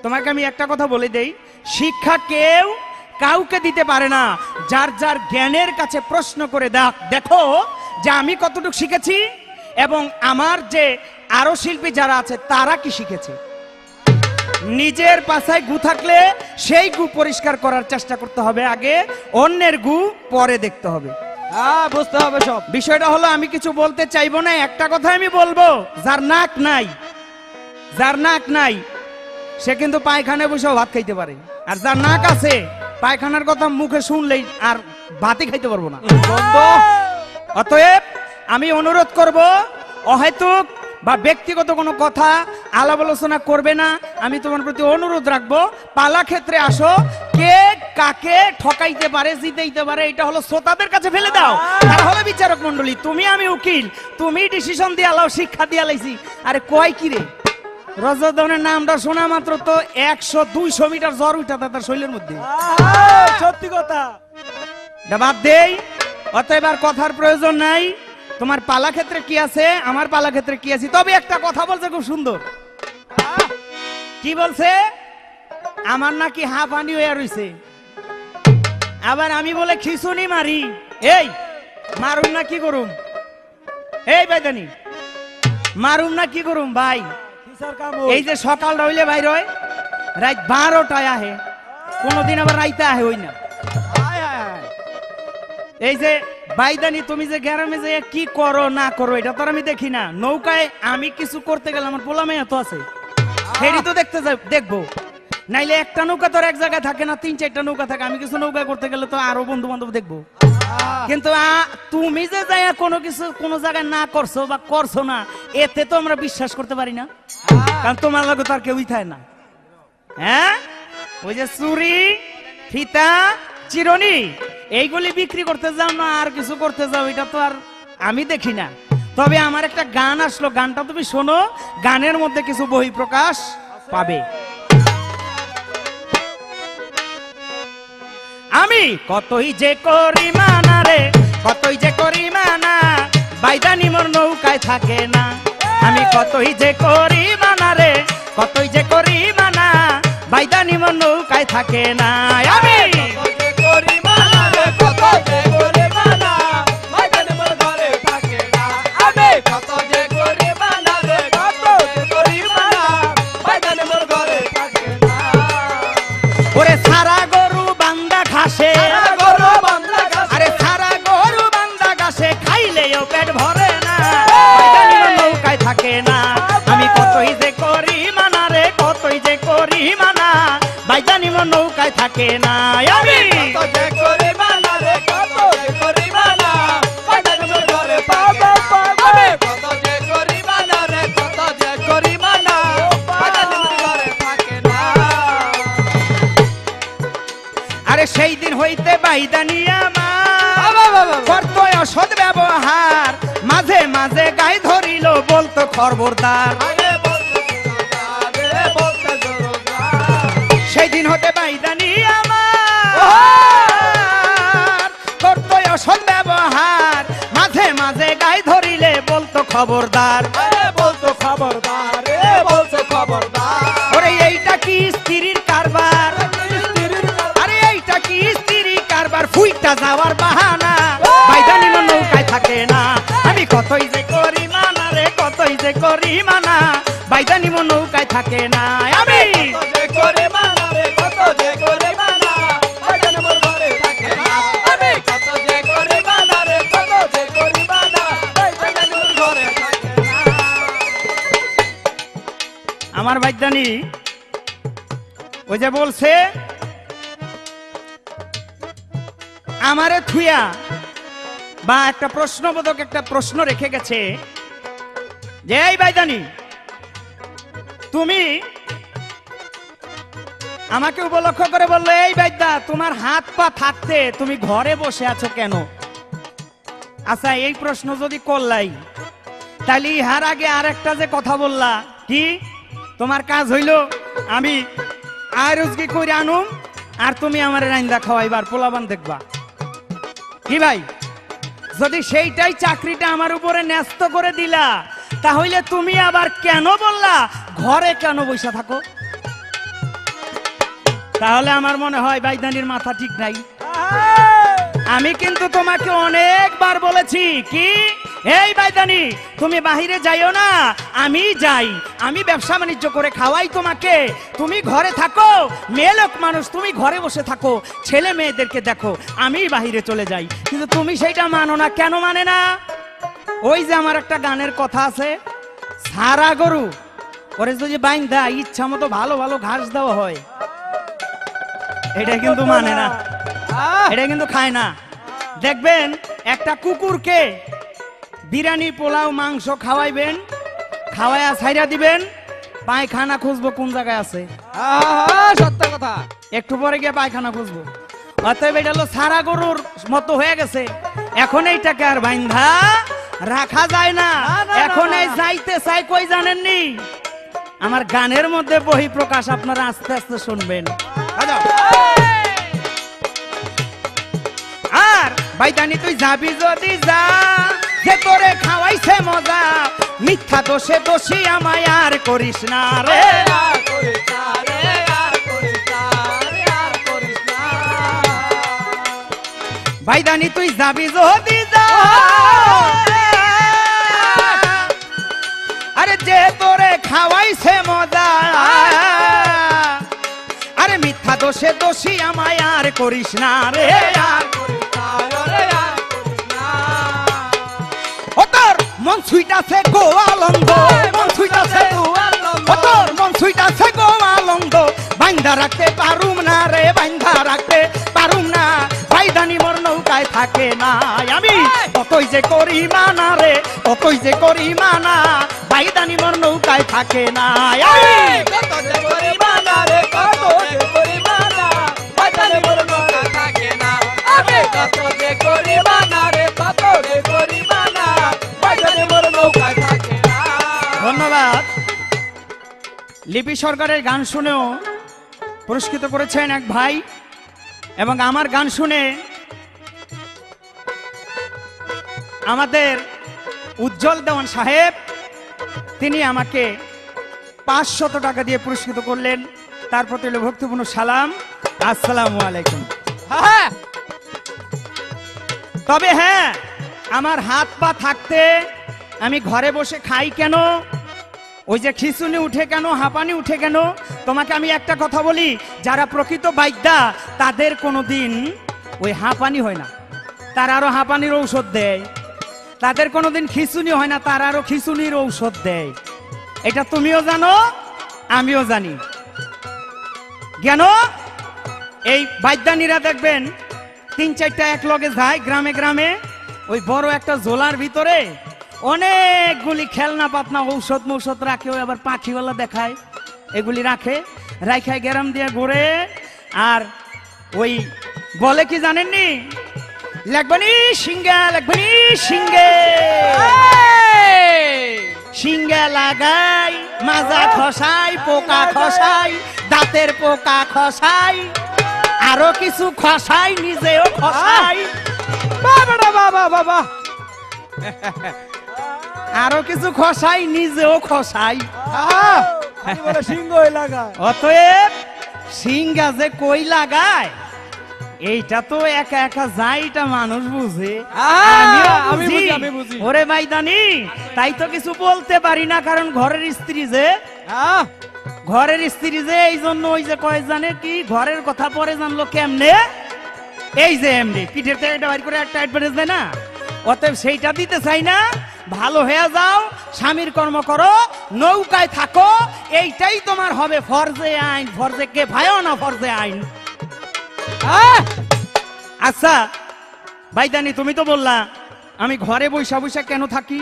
তোমাকে আমি একটা কথা বলে দেই, শিক্ষা কেউ কাউকে দিতে পারে না। যার যার জ্ঞানের কাছে প্রশ্ন করে দেখো যে আমি কতটুকু শিখেছি এবং আমার যে আরো শিল্পী যারা আছে তারা কি শিখেছে। নিজের পাছায় গু থাকলে সেই গু পরিষ্কার করার চেষ্টা করতে হবে আগে, অন্যের গু পরে দেখতে হবে। বুঝতে হবে সব। বিষয়টা হলো আমি কিছু বলতে চাইবো না, একটা কথা আমি বলবো, যার নাক নাই সে কিন্তু পায়খানায় বসেও ভাত খাইতে পারে, আর যার নাক আছে পায়খানার কথা মুখে শুনলেই আর ভাতই খাইতে পারবো না। অতএব আমি অনুরোধ করব অহেতুক বা ব্যক্তিগত কোনো কথা আলাপ আলোচনা করবে না। আমি তোমার প্রতি অনুরোধ রাখবো, পালা ক্ষেত্রে আসো, কে কাকে ঠকাইতে পারে জিতাইতে পারে এটা হলো শ্রোতাদের কাছে ফেলে দাও, তারা হলো বিচারক মন্ডলী। তুমি আমি উকিল, তুমি ডিসিশন দিয়ে আলাও, শিক্ষা দিয়ে আলাইছি। আরে কয় কি রে, রজব দেওয়ানের নামটা শোনা মাত্র তো 100-200 মিটার জ্বর উঠা তার শরীরের মধ্যে। সত্যি কথা, এটা বাদ দেই। অতএব আর কথার প্রয়োজন নাই। তোমার পালা ক্ষেত্রে কি আছে, আমার পালা ক্ষেত্রে কি আছে। তবে একটা কথা বলছে খুব সুন্দর, কি বলছে, আমার নাকি হাফ আনি হয়ে রইছে, আবার আমি বলে খিচুনি মারি। এই মারুম না কি করুম, এই বাইদানি মারুম না কি করুম ভাই। এই যে সকালটা হইলে বাইর হয়, রাত 12টায় আহে, কোনদিন আবার রাইতে আহে হই না। এই যে বাইদানি তুমি যে গ্রামে যে কি করো না করো এটা তো আমি দেখি না। নৌকায় আমি কিছু করতে গেলে আমার পোলা মেয়ে তো আছে, সেটি তো দেখবো। নাইলে একটা নৌকা তো এক জায়গায় থাকে না, 3-4টা নৌকা থাকে। আমি কিছু নৌকা করতে গেলে তো আরো বন্ধু বান্ধব দেখবো। কিন্তু তুমি যে যাই কোনো জায়গায় না করছো বা করছো না, এতে তো আমরা বিশ্বাস করতে পারি না, কারণ তোমার লগে তো আর কেউই থাকে না। হ্যাঁ, ওই যে চুরি ফিতা চিরনি এইগুলি বিক্রি করতে যাও না আর কিছু করতে যাও, এটা তো আর আমি দেখি না। তবে আমার একটা গান আসলো, গানটা তুমি শোনো, গানের মধ্যে কিছু বহিঃপ্রকাশ পাবে। আমি কতই যে করি মানা রে, কতই যে করি মানা, বাইদানি মোর নৌকায় থাকে না। আমি কতই যে করি মানা রে, কতই যে করি মানা, বাইদানি মোর নৌকায় থাকে না। আমি নৌকায় থাকে না। আমি আরে সেই দিন হইতে বাইদানি আমার বাবা, বাবা। করতো অসৎ ব্যবহার, মাঝে মাঝে গায়ে ধরিল বলতো খবরদার। আরে বলতে জোরদার, রে বলতে জোরদার। সেই দিন হতে বাইদানি আমার করতো অসৎ ব্যবহার, মাঝে মাঝে গায়ে ধরিলে বলতো খবরদার। আরে বলতো খবরদার, রে বলছে খবরদার। ওরে এইটা কি স্ত্রীর কারবার, স্ত্রীর আরে এইটা কি স্ত্রী কারবার, ফুইটা যাওয়ার বাহানা, বাইদানি নৌকায় থাকে না। আমি কতই যে করি মানা রে, কতই যে করি মানা, বাইদানি নৌকায় থাকে না। আমি কত যে করে মানা রে, কত যে করে মানা, বাইদানি মোর ঘরে থাকে না। আমি কত যে করে মানা রে, কত যে করে মানা, বাইদানি মোর ঘরে থাকে না। আমার বাইদানি ওই যে বলছে আমারে থুয়া বা একটা প্রশ্নবোধক একটা প্রশ্ন রেখে গেছে যে এই বাইদানি তুমি আমাকে উপলক্ষ করে বললো, এই বাইদা তোমার হাত পা থাকতে তুমি ঘরে বসে আছো কেন? আচ্ছা এই প্রশ্ন যদি করলাই তাহলে ইহার আগে আর একটা যে কথা বললা কি তোমার কাজ হইল আমি আয় রোজকি করে আনুম আর তুমি আমার রাইন্দা খাওয়াইবার পোলাবান দেখবা কি ভাই? যদি সেইটাই চাকরিটা আমার উপরে ন্যস্ত করে দিলা তাহলে তুমি আবার কেন বললা ঘরে কেন বসে থাকো? তাহলে আমার মনে হয় বাইদানির মাথা ঠিক নাই। আমি কিন্তু তোমাকে অনেকবার বলেছি কি এই বাইদানি তুমি বাহিরে যাইও না, আমি যাই, আমি ব্যবসা বাণিজ্য করে খাওয়াই তোমাকে, তুমি ঘরে থাকো, মেয়ে লোক মানুষ তুমি ঘরে বসে থাকো, ছেলে মেয়েদেরকে দেখো, আমি বাহিরে চলে যাই। কিন্তু তুমি সেইটা মানো না, কেন মানে না? ওই যে আমার একটা গানের কথা আছে, সারা গরু ওরে যদি বাইন্ধা ইচ্ছা মতো ভালো ভালো ঘাস দেওয়া হয়, এটা কিন্তু মানে না, এটা কিন্তু খায় না। দেখবেন একটা কুকুরকে বিরিয়ানি পোলাও মাংস খাওয়াইবেন, খাওয়াইয়া ছাইরা দিবেন, পায়খানা খুঁজবো কোন জায়গায় আছে, সত্য কথা। একটু পরে গিয়ে পায়খানা খুঁজবো। অতএব এটা হলো সারা গরুর মতো হয়ে গেছে। এখন এইটাকে আর বাইন্ধা রাখা যায় না। এখন এই যাইতে চাই কই জানেননি? আমার গানের মধ্যে বহিঃপ্রকাশ আপনারা আস্তে আস্তে শুনবেন। বাজাও। আর বাইদানি তুই যাবি যদি যা, যে তোরে খাওয়াইছে মজা, মিথ্যা দোষে দোষী আমায় আর করিস না রে। আর করিস না রে, আর করিস না রে, আর করিস না। বাইদানি তুই যাবি যদি যা, আরে যে তোরে খাওয়াইছে মজা, আরে মিথ্যা দোষে দোষী আমায় আর করিস না রে। আর করিস না রে, আর করিস না। ও তোর মন সুইটাছে গোয়ালন্দ, মন সুইটাছে, ও তোর মন সুইটাছে গোয়ালন্দ, বাইন্ধা রাখতে পারুম না রে, বাইন্ধা রাখতে পারুম না, বাইদানি মোর নৌকায় থাকে না। আমি কতই যে করি মানা রে, কতই যে করি মানা, বাইদানি মোর নৌকায় থাকে না। কত যে করি মানা রে, কত যে করি মানা, বাইদানি মোর নৌকায় থাকে না। আমি কত যে করি মানা রে, কত যে করি মানা, বাইদানি মোর নৌকায় থাকে না। ধন্যবাদ। লিপি সরকারের গান শুনেও পুরস্কৃত করেছেন এক ভাই, এবং আমার গান শুনে আমাদের উজ্জ্বল দেওয়ান সাহেব তিনি আমাকে 500 টাকা দিয়ে পুরস্কৃত করলেন। তার প্রতি হলো ভক্তিপূর্ণ সালাম, আসসালামু আলাইকুম। হ্যাঁ, তবে হ্যাঁ, আমার হাত পা থাকতে আমি ঘরে বসে খাই কেন? ওই যে খিচুনি উঠে কেন, হাঁপানি উঠে কেন? তোমাকে আমি একটা কথা বলি, যারা প্রকৃত বাইদ্যা তাদের কোনোদিন ওই হাঁপানি হয় না, তারা আরো হাঁপানির ঔষধ দেয়। তাদের কোনোদিন খিচুনি হয় না, তারা আরো খিচুনির ঔষধ দেয়। এটা তুমিও জানো, আমিও জানি। কেন এই বাইদ্যানীরা দেখবেন 3-4টা এক লগে যায় গ্রামে গ্রামে, ওই বড় একটা ঝোলার ভিতরে অনেকগুলি খেলনা পাতনা ঔষধ মৌষধ রাখে, ওই আবার পাখিওয়ালা দেখায়, এগুলি রাখে, রাখায় গ্রাম দিয়ে ঘুরে। আর ওই বলে কি জানেননি, লাগবানি সিঙ্গা, লাগবানি সিঙ্গে, সিঙ্গা লাগাই, মাজা খসাই, পোকা খসাই, দাঁতের পোকা খসাই, আরো কিছু খসাই, নিজেও খসাই, বাবা বাবা বাবা আরো কিছু খসাই, নিজেও খসাই। বলে সিংহ লাগা অতএব সিঙ্গা যে কই লাগায় এইটা তো একা একা যায়, এটা মানুষ বুঝে। আমিও আমি বুঝি। বুঝি, আমি বুঝি। ওরে মাইদানি, তাই তো কিছু বলতে পারি না, কারণ ঘরের স্ত্রী যে, ঘরের স্ত্রী যে, এই জন্য ওই যে কয় জানে কি, ঘরের কথা পরে জানলো কেমনে, এই যে এমনি পিঠের থেকে এটা বাইর করে একটা অ্যাডভার্টাইজ দেয় না, অতএব সেইটা দিতে চাই না। ভালো হয়ে যাও, স্বামীর কর্ম করো, নৌকায় থাকো, এইটাই তোমার হবে ফরজে আইন। ফরজে কে ভাইও না, ফরজে আইন। আচ্ছা ভাইদানি, তুমি তো বললা আমি ঘরে বৈশা বৈশা কেন থাকি।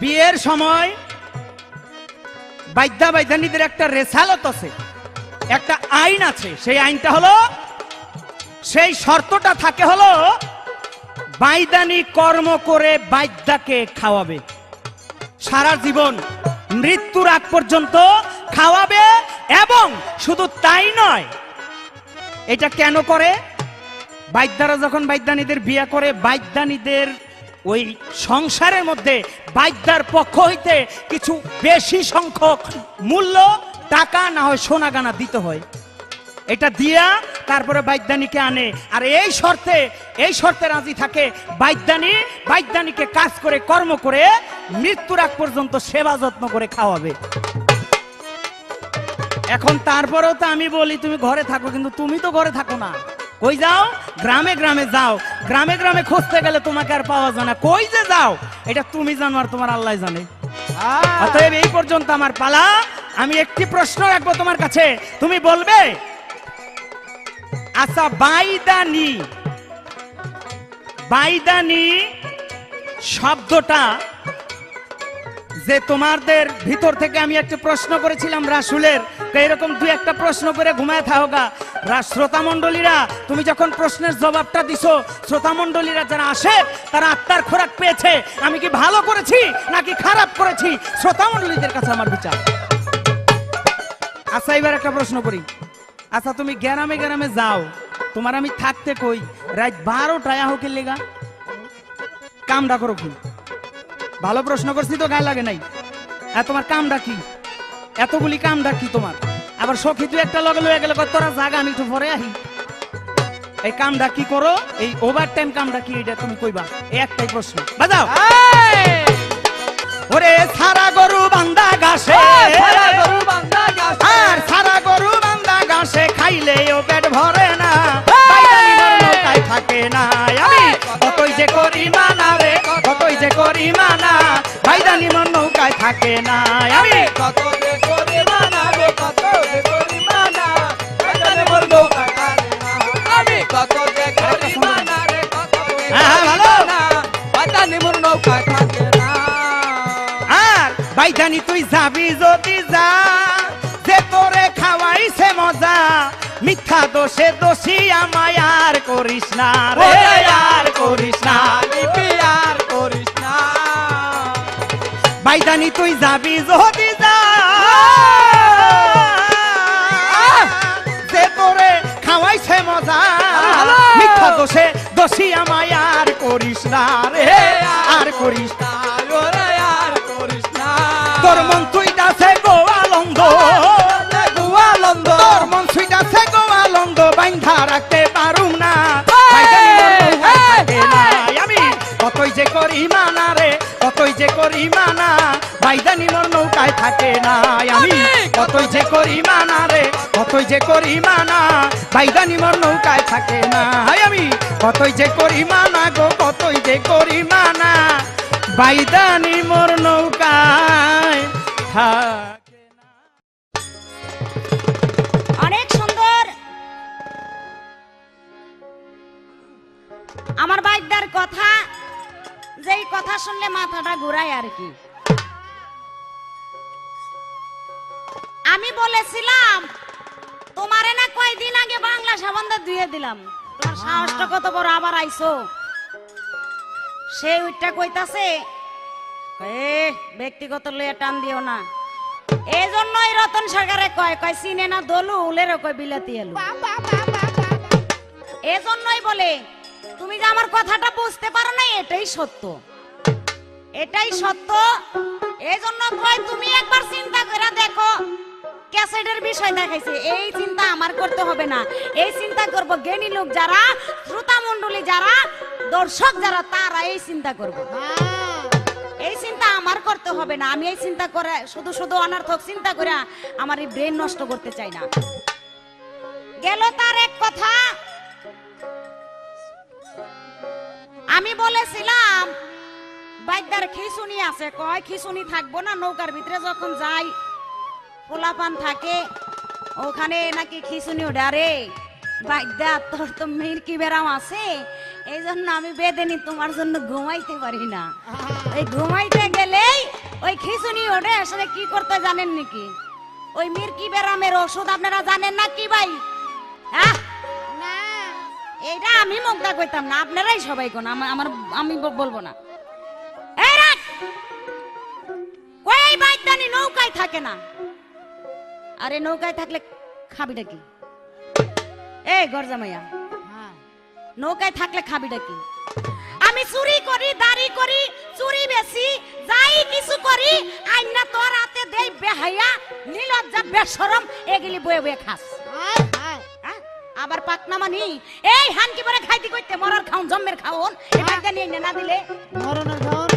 বিয়ের সময় বাইদা বাইদানিদের একটা রেসালত আছে, একটা আইন আছে। সেই আইনটা হলো, সেই শর্তটা থাকে হলো, বাইদানি কর্ম করে বাইদাকে খাওয়াবে, সারা জীবন মৃত্যুর আগ পর্যন্ত খাওয়াবে। এবং শুধু তাই নয়, এটা কেন করে, বাইদারা যখন বাইদানিদের বিয়ে করে, বাইদানিদের ওই সংসারের মধ্যে বাইদার পক্ষ হইতে কিছু বেশি সংখ্যক মূল্য টাকা না হয় সোনা গানা দিতে হয়। এটা দিয়া তারপরে বাইদানিকে আনে, আর এই শর্তে রাজি থাকে বাইদানি, বাইদানিকে কাজ করে কর্ম করে মৃত্যুর আগ পর্যন্ত সেবা যত্ন করে খাওয়াবে। এখন তারপরেও তো আমি বলি তুমি ঘরে থাকো, কিন্তু তুমি তো ঘরে থাকো না, কই যাও, গ্রামে গ্রামে যাও, গ্রামে গ্রামে খুঁজতে গেলে তোমাকে আর পাওয়া যায় না, কই যে যাও এটা তুমি জানো আর তোমার আল্লাহ জানে। অতএব এই পর্যন্ত আমার পালা। আমি একটি প্রশ্ন রাখবো তোমার কাছে, তুমি বলবে। আচ্ছা, বাইদানি, বাইদানি শব্দটা যে তোমাদের ভিতর থেকে আমি একটা প্রশ্ন করেছিলাম রাসূলের, এরকম দুই একটা প্রশ্ন করে ঘুমায় থাকোগা শ্রোতা মণ্ডলীরা। তুমি যখন প্রশ্নের জবাবটা দিছো, শ্রোতা মণ্ডলীরা যারা আসে তারা আত্মার খোরাক পেয়েছে। আমি কি ভালো করেছি নাকি খারাপ করেছি, শ্রোতা মণ্ডলীদের কাছে আমার বিচার। আচ্ছা, এবার একটা প্রশ্ন করি। আচ্ছা, তুমি গ্রামে গ্রামে যাও, তোমার আমি থাকতে কই, রাত 12টায় হোক লেগা কামটা করো কি? ভালো প্রশ্ন করছি তো, গায়ে লাগে নাই। আর তোমার কামটা কি, এতগুলি কামটা কি তোমার? আবার সখী তুই একটা লগে লয়ে গেলে তোরা জাগা, আমি একটু পরে আহি। এই কামটা কি করো, এই ওভার টাইম কামটা কি, এটা তুমি কইবা। এই একটাই প্রশ্ন, বাজাও। ওরে সারা গরু বান্দা ঘাসে, আর সারা গরু বান্দা ঘাসে খাইলে ও পেট ভরে না, বাইদানি মোর নৌকায় থাকে না। আমি কতই যে করি মানা রে, কতই যে করি মানা, বাইদানি মোর নৌকায় থাকে না। আমি কত যে করি মানা রে, কত যে করি মানা, বাইদানি মোর নৌকায় থাকে না। আমি কত যে করি মানা রে, কত যে করি মানা, বাইদানি মোর নৌকায় থাকে না। আর বাইদানি তুই যাবি যদি যা, যে তোরে খাওয়াইছে মজা, মিথ্যা দোষে দোষী আমায় আর করিস না রে, আর করিস না, আর করিস না। বাইদানি তুই যাবি যদি যা, যে তোরে খাওয়াইছে মজা, মিথ্যা দোষে দোষী আমায় আর করিস না রে, আর করিস না, আর করিস না। তোর মন তুই দাসে গোয়ালন্দ, গোয়ালন্দ, তোর মন তুই দাসে গোয়ালন্দ, বাইন্ধা রাখতে পারুম না। আমি কতই যে করি মানা রে, কতই যে করি মানা, বাইদানি মোর নৌকায় থাকে না। আমি কতই যে করি মানা রে, কতই যে করি মানা, বাইদানি মোর নৌকায় থাকে না। আমি কতই যে করি মানা গো, কতই যে করি মানা, বাইদানি মোর নৌকায় থাকে না। অনেক সুন্দর আমার বাইকদার কথা, যেই কথা শুনলে মাথাটা ঘুরায় আর কি। আমি বলেছিলাম তোমারে না কয়দিন আগে বাংলা সাবানটা ধুয়ে দিলাম, তোমার সাহসটা কত বড়, আবার আইছো। সে উইটা কইতাছে ব্যক্তিগত লইয়া টান দিও না। এই জন্যই রতন সরকারে কয় কয় চিনে না দলু উলেরও কয় বিলাতি আলু। এই জন্যই বলে তুমি যে আমার কথাটা বুঝতে পারো না, এটাই সত্য, এটাই সত্য। এই জন্য কয় তুমি একবার চিন্তা করে দেখো, ক্যাসেটের বিষয় দেখাইছে, এই চিন্তা আমার করতে হবে না, এই চিন্তা করব জ্ঞানী লোক যারা, শ্রোতা মণ্ডলী যারা, দর্শক যারা, তারা এই চিন্তা করব। এই চিন্তা আমার করতে হবে না, আমি এই চিন্তা করে শুধু শুধু অনর্থক চিন্তা করে আমার এই ব্রেন নষ্ট করতে চাই না। গেল তার এক কথা, আমি বলেছিলাম বাইদার খিচুনি আছে, কয় খিচুনি থাকবো না, নৌকার ভিতরে যখন যাই পোলাপান থাকে ওখানে নাকি খিচুনি ওডারে। বাইদা তোর তো মির্কি বেরাম আছে, এই জন্য আমি বেদেনি তোমার জন্য ঘুমাইতে পারি না। এই ঘুমাইতে গেলেই ওই খিচুনি ওঠে। আসলে কি করতে জানেন নাকি? ওই মির্কি বেরামের ওষুধ আপনারা জানেন না কি ভাই? হ্যাঁ, এইটা আমি মুগ্ধা কইতাম না, আপনারাই সবাই কোন, আমি বলবো না। এই রাখ, কই বাইদানি নৌকায় থাকে না। আরে নৌকায় থাকলে খাবিটা কি? এই গরজামাইয়া, নৌকায় থাকলে খাবিটা কি? আমি চুরি করি, দাড়ি করি, চুরি বেশি, যাই কিছু করি, আইনা তোর হাতে দেই বেহাইয়া, নিলজ্জা বেশরম, এগুলি বয়ে বয়ে খাস। আবার পাকনা মানি এই হান কি করে খাইতে কইতে মরার খাউন জম্মের খাউন, এটা জানি না দিলে মরণের খাওন।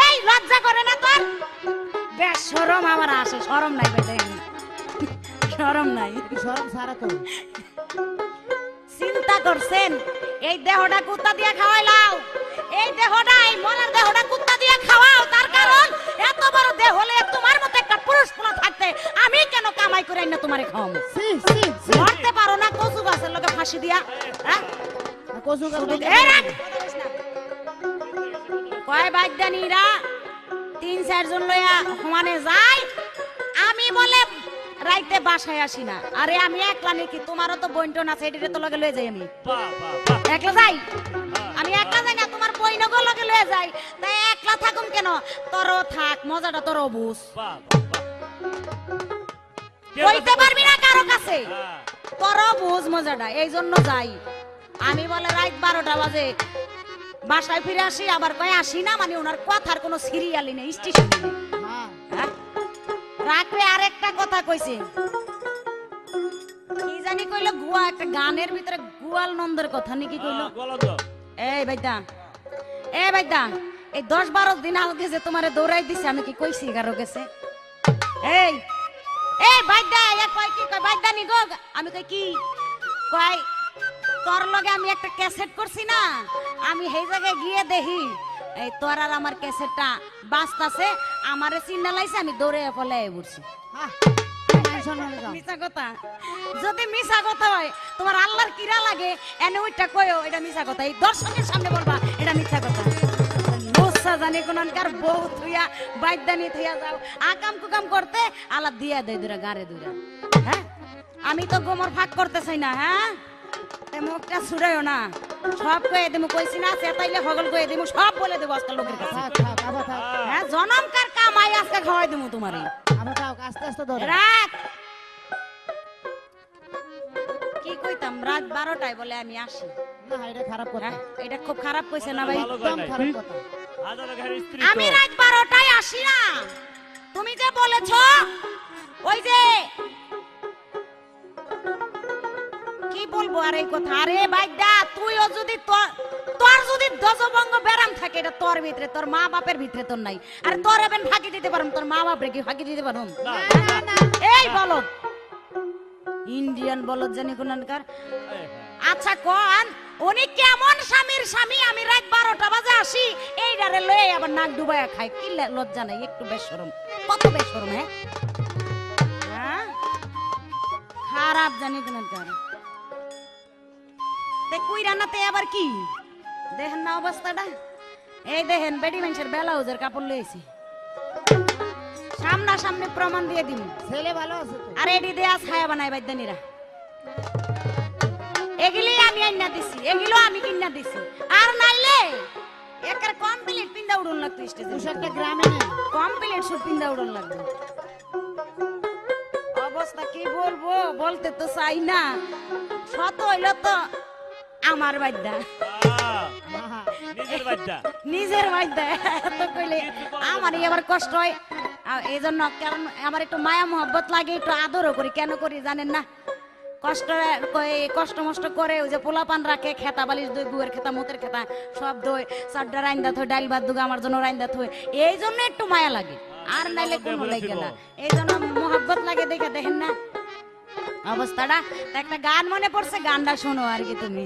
এই লজ্জা করে না তোর? বেশরম আমার আসে, শরম নাই বেটা, শরম নাই। শরম সারা তো চিন্তা করছেন এই দেহটা কুত্তা দিয়ে খাওয়াইলাও, এই দেহটা, এই মনের দেহটা কুত্তা দিয়ে খাওয়াও, তার কারণ এত বড় দেহ হলে তোমার মতো একটা পুরুষ পোলা থাকতে আমি কেন কামাই করে না তোমারে খাওয়াবো? মরতে পারো না কচু গাছের লোকে ফাঁসি দিয়া? হ্যাঁ, কচু গাছ এই রাখ। কয় বাইদানিরা ৩-৪ জন লইয়া সমানে যায়, আমি বলে রাইতে বাসায় আসি না। আরে আমি একলা নাকি? তোমারও তো বইনটন আছে, এটিরে তো লগে লয়ে যাই। আমি একলা যাই? আমি একলা যাই না, তোমার বইনগো লগে লয়ে যাই। তাই একলা থাকুম কেন? তোরও থাক, মজাটা তোরও বুঝ। কইতে পারবি না কারো কাছে, তোরও বুঝ মজাটা, এই জন্য যাই। আমি বলে রাত 12টা বাজে বাসায় ফিরে আসি, আবার কয় আসি না, মানে ওনার কথার কোনো সিরিয়ালই নেই, স্টেশন নেই। রাখলে আরেকটা কথা কইছে, কি জানি কইলো, গুয়া একটা গানের ভিতরে গুয়াল নন্দের কথা নাকি কইলো। এই বাইদা, এ বাইদা, এই 10-12 দিন আগে যে তোমারে দৌড়াই দিছে, আমি কি কইছি কারো গেছে? এই এই বাইদা, এ কয় কি কয় বাইদা নি গো? আমি কই কি কয়, তোর লগে আমি একটা ক্যাসেট করছি না, আমি সেই জায়গায় গিয়ে দেখি এই তোর আর আমার ক্যাসেটটা বাজতাছে, আমারে চিন্তা লাইছে, আমি দৌড়ে পলাই পড়ছি। মিছা কথা? যদি মিছা কথা হয় তোমার আল্লাহর কিরা লাগে, এনে ওইটা কয়ও এটা মিছা কথা, এই দর্শকের সামনে বলবা এটা মিথ্যা কথা। লোসা জানি কোনকার বউ থুইয়া বাইদানি থুইয়া যাও, আকাম কুকাম করতে আল্লাহ দিয়া দেয় দুরা গারে দুরা। হ্যাঁ, আমি তো গোমর ফাঁক করতে চাই না। হ্যাঁ, মুখটা ছুড়াইও না, সব কয়ে দেবো, কইছি না চেতাইলে হগল কয়ে দেবো, সব বলে দেবো আজকাল লোকের কাছে। হ্যাঁ, জনমকার কামাই আজকে খাওয়াই দেবো তোমারে। আস্তে আস্তে ধরে রাত কি কইতাম, রাত 12টায় বলে আমি আসি না, এটা খারাপ কথা। হ্যাঁ, এটা খুব খারাপ কইছে না ভাই? একদম খারাপ কথা। আমি রাত 12টায় আসি না, তুমি যে বলেছো ওই যে কি বলবো আর এই কথা। আরে বাইদা, তুইও যদি তোর যদি দজবঙ্গ বেরাম থাকে, এটা তোর ভিতরে, তোর মা বাপের ভিতরে তোর নাই। আর তোর এবেন ফাঁকি দিতে পারম, তোর মা বাপরে কি ফাঁকি দিতে পারম? এই বলদ, ইন্ডিয়ান বলদ জানি কোনকার। আচ্ছা কোন উনি কেমন স্বামীর স্বামী, আমি রাত 12টা বাজে আসি, এইটারে লয়ে আবার নাক ডুবাইয়া খাই, কি লজ্জা নাই? একটু বেশরম, কত বেশরম! হ্যাঁ, খারাপ জানি কোনকার। কুই রান্নাতে আবার কি দেখেন না অবস্থাটা? এই দেখেন বেডি মানুষের ব্লাউজের কাপড় লইছি, সামনা সামনে প্রমাণ দিয়ে দিন। ছেলে ভালো আছে তো? আর এডি দেয়া ছায়া বানাই বাইদানিরা, এগুলি আমি আইনা দিছি, এগুলো আমি কিনা দিছি। আর নাইলে একের কমপ্লিট পিন্দা উড়ন লাগতো স্টেজে, পোশাকটা গ্রামে নেই। কমপ্লিট শুট পিন্দা উড়ন লাগতো। অবস্থা কি বলবো, বলতে তো চাই না। শত হইল তো আমার বাদ্যা, আহা, নিজের বাচ্চা নিজের বাদ্যা এত কইলে আমারই আবার কষ্ট হয়। এই জন্য কারণ আমার একটু মায়া মোহব্বত লাগে, একটু আদরও করি। কেন করি জানেন না? কষ্ট মষ্ট করে ওই যে পোলা পান রাখে, খেতা বালিশ দই, গুয়ের খেতা, মতের খেতা সব দই, চারটা রাইন্দা থই, ডাইল ভাত দুগা আমার জন্য রাইন্দা থই। এই জন্য একটু মায়া লাগে, আর নাইলে কোনো লাগে না। এই জন্য মোহব্বত লাগে দেখে, দেখেন না অবস্থাটা। তা একটা গান মনে পড়ছে, গানটা শোনো আর কি তুমি।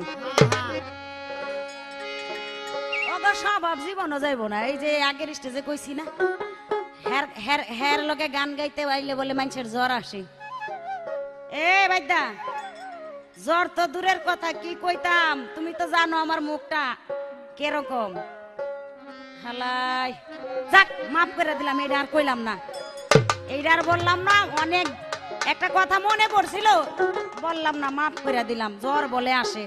ওগো স্বভাব জীবনও যাইব না। এই যে আগের স্টেজে কইছি না, হের লগে গান গাইতে আইলে বলে মানুষের জ্বর আসে। এ বাইদা, জ্বর তো দূরের কথা, কি কইতাম তুমি তো জানো আমার মুখটা কিরকম। হালাই যাক, মাফ করে দিলাম, এটা আর কইলাম না, এইটা আর বললাম না। অনেক একটা কথা মনে পড়ছিল, বললাম না, মাফ করে দিলাম। জ্বর বলে আসে,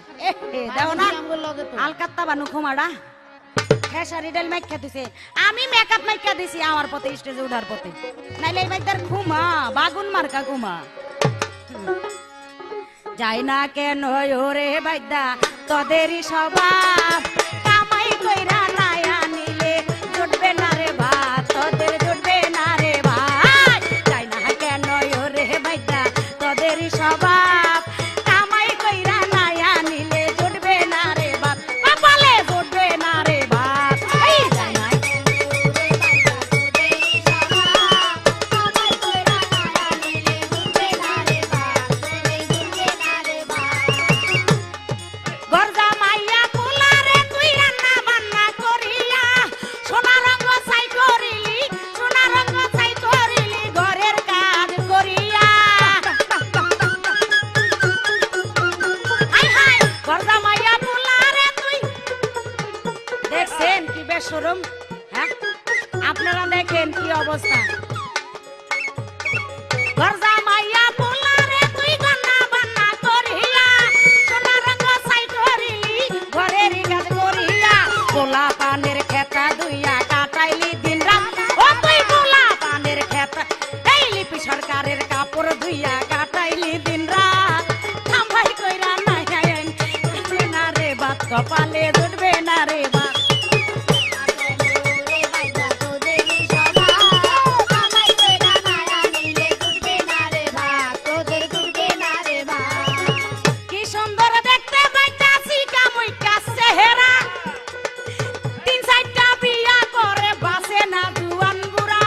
দেখো না আমগুলো লগে তো। আলকাত্তা বানু খুমাড়া খেসারি ডাল মাইকা দিছে, আমি মেকআপ মাইকা দিছি আমার পথে, স্টেজে উঠার পথে। নাইলে এই বাইদার ঘুমা বাগুন মার্কা ঘুমা যাই না কেন ওরে বাইদা, তোদেরই স্বভাব কামাই কইরা নায়া নিলে জুটবে না রে ভাত, তোদের জুটবে না রে ভাত। যাই না কেন ওরে বাইদা, তোদেরই স্বভাব কামাই কইরা নায়া নিলে জুটবে না রে ভাত, কপালে জুটবে না রে ভাত। এই যাই না গরজা মাইয়া পোলারে তুই রান্না বান্না করিয়া, সোনা রঙ ছাই করিলি, সোনা রঙ ছাই করিলি ঘরের কাজ করিয়া। হাই হাই গরজা মাইয়া পোলারে তুই, দেখছেন কি বেশরম? হ্যাঁ আপনারা দেখেন কি অবস্থা। গরজা মাইয়া পোলারে তুই রান্না বান্না করিয়া, সোনা রঙ ছাই করিলি ঘরের কাজ করিয়া। পোলা পানের খেতা দুইয়া কাটাইলি দিন রাত, ও তুই পোলা পানের খেতা, এই লিপি সরকারের কাপড় ধুইয়া কাটাইলি দিন রাত। কামাই কইরা নাই আইন জুটবে না রে বাত, কপালে জুটবে না রে বাত। কি সুন্দর দেখতে বাইতাছি কামুইকা চেহারা, তিন চারটা বিয়া করে বাসে না জুয়ান বুড়া।